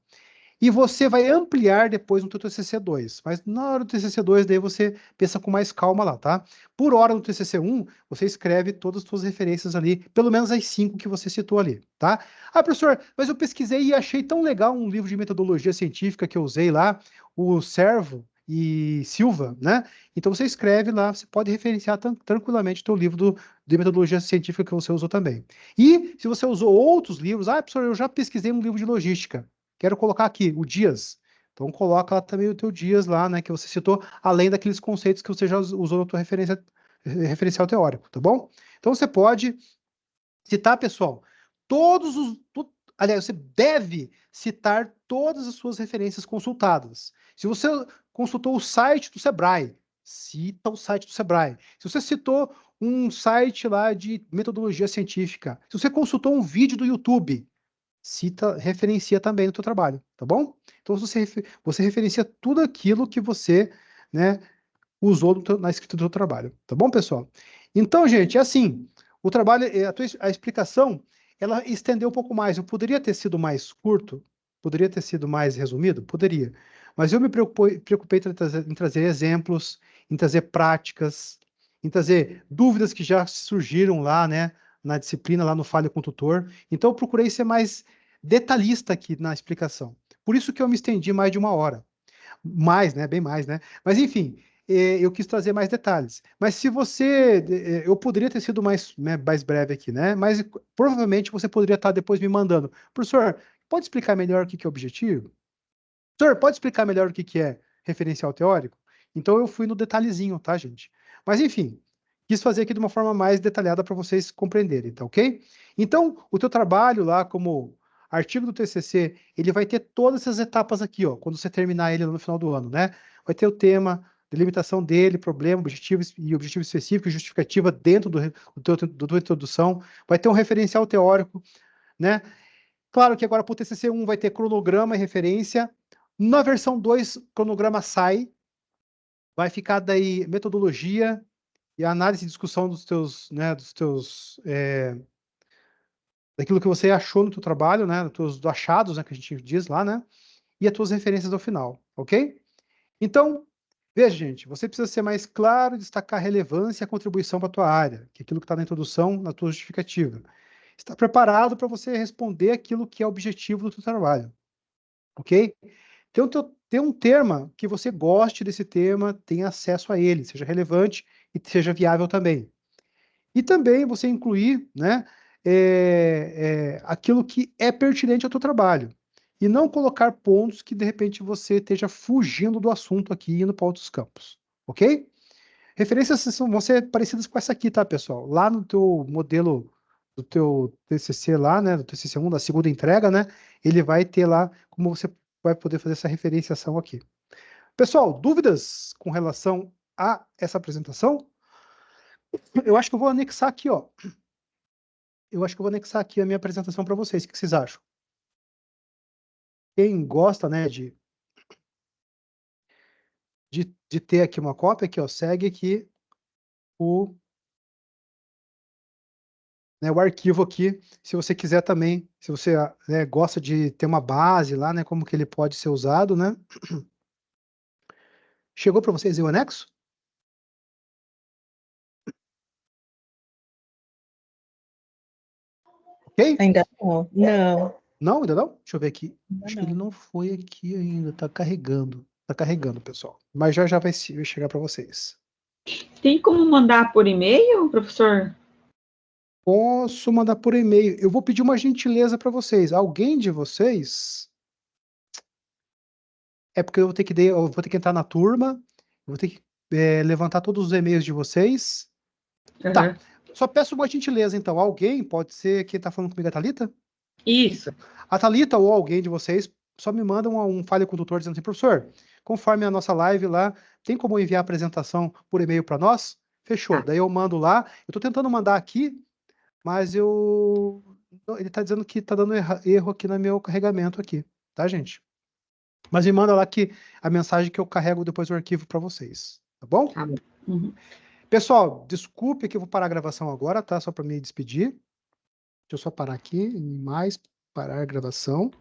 E você vai ampliar depois no teu TCC2. Mas na hora do TCC2, daí você pensa com mais calma lá, tá? Por hora, no TCC1, você escreve todas as suas referências ali, pelo menos as 5 que você citou ali, tá? Ah, professor, mas eu pesquisei e achei tão legal um livro de metodologia científica que eu usei lá, o Servo e Silva, né? Então você escreve lá, você pode referenciar tranquilamente o teu livro de metodologia científica que você usou também. E se você usou outros livros, professor, eu já pesquisei um livro de logística. Quero colocar aqui o Dias. Então coloca lá também o teu Dias lá, né, que você citou, além daqueles conceitos que você já usou na tua referencial teórico, tá bom? Então você pode citar, pessoal, aliás, você deve citar todas as suas referências consultadas. Se você consultou o site do Sebrae, cita o site do Sebrae. Se você citou um site lá de metodologia científica, se você consultou um vídeo do YouTube, referencia também no teu trabalho, tá bom? Então você referencia tudo aquilo que você, né, usou na escrita do teu trabalho, tá bom, pessoal? Então, gente, é assim, o trabalho, a explicação, ela estendeu um pouco mais. Eu poderia ter sido mais curto, poderia ter sido mais resumido, poderia, mas eu me preocupei em trazer exemplos, em trazer práticas, em trazer dúvidas que já surgiram lá, né, na disciplina, lá no Fale com o Tutor. Então, eu procurei ser mais detalhista aqui na explicação. Por isso que eu me estendi mais de 1 hora. Mais, né? Bem mais, né? Mas, enfim, eu quis trazer mais detalhes. Mas se você... Eu poderia ter sido mais breve aqui, né? Mas provavelmente você poderia estar depois me mandando. Professor, pode explicar melhor o que é objetivo? Professor, pode explicar melhor o que é referencial teórico? Então, eu fui no detalhezinho, tá, gente? Mas, enfim, quis fazer aqui de uma forma mais detalhada para vocês compreenderem, tá ok? Então, o teu trabalho lá como artigo do TCC, ele vai ter todas essas etapas aqui, ó, quando você terminar ele no final do ano, né? Vai ter o tema, delimitação dele, problema, objetivo e objetivo específico, justificativa dentro do tua introdução. Vai ter um referencial teórico, né? Claro que agora para o TCC1 vai ter cronograma e referência. Na versão 2, cronograma sai. Vai ficar daí metodologia e a análise e discussão dos teus, né, daquilo que você achou no teu trabalho, né, dos achados, né, que a gente diz lá, né, e as tuas referências ao final, ok? Então, veja, gente, você precisa ser mais claro, destacar a relevância e a contribuição para a tua área, que é aquilo que está na introdução, na tua justificativa. Está preparado para você responder aquilo que é o objetivo do teu trabalho, ok? Tem um tema que você goste desse tema, tenha acesso a ele, seja relevante e seja viável também. E também você incluir, né, aquilo que é pertinente ao teu trabalho. E não colocar pontos que, de repente, você esteja fugindo do assunto aqui e indo para outros campos. Ok? Referências vão ser parecidas com essa aqui, tá, pessoal? Lá no teu modelo do teu TCC lá, né, do TCC1, da segunda entrega, né, ele vai ter lá como você vai poder fazer essa referenciação aqui. Pessoal, dúvidas com relação a essa apresentação? Eu acho que eu vou anexar aqui, ó. Eu acho que eu vou anexar aqui a minha apresentação para vocês. O que vocês acham? Quem gosta, né, de ter aqui uma cópia, aqui, ó, segue aqui o arquivo aqui, se você quiser também, se você, né, gosta de ter uma base lá, né, como que ele pode ser usado, né? Chegou para vocês aí o anexo? Ok? Ainda não. Não. Não, ainda não? Deixa eu ver aqui. Ainda Acho que não. ele não foi aqui ainda, tá carregando. Tá carregando, pessoal. Mas já vai chegar para vocês. Tem como mandar por e-mail, professor? Posso mandar por e-mail. Eu vou pedir uma gentileza para vocês. Alguém de vocês é porque eu vou ter que entrar na turma, vou ter que levantar todos os e-mails de vocês. Tá. Aham. Só peço uma gentileza, então. Alguém, pode ser quem tá falando comigo, a Thalita? Isso. A Thalita ou alguém de vocês só me manda um file condutor dizendo assim, professor, conforme a nossa live lá, tem como enviar a apresentação por e-mail para nós? Fechou. Tá. Daí eu mando lá. Eu tô tentando mandar aqui, mas ele tá dizendo que tá dando erro aqui no meu carregamento aqui, tá, gente? Mas me manda lá a mensagem que eu carrego depois o arquivo para vocês, tá bom? Tá bom. Uhum. Pessoal, desculpe que eu vou parar a gravação agora, tá? Só para me despedir. Deixa eu só parar aqui, parar a gravação.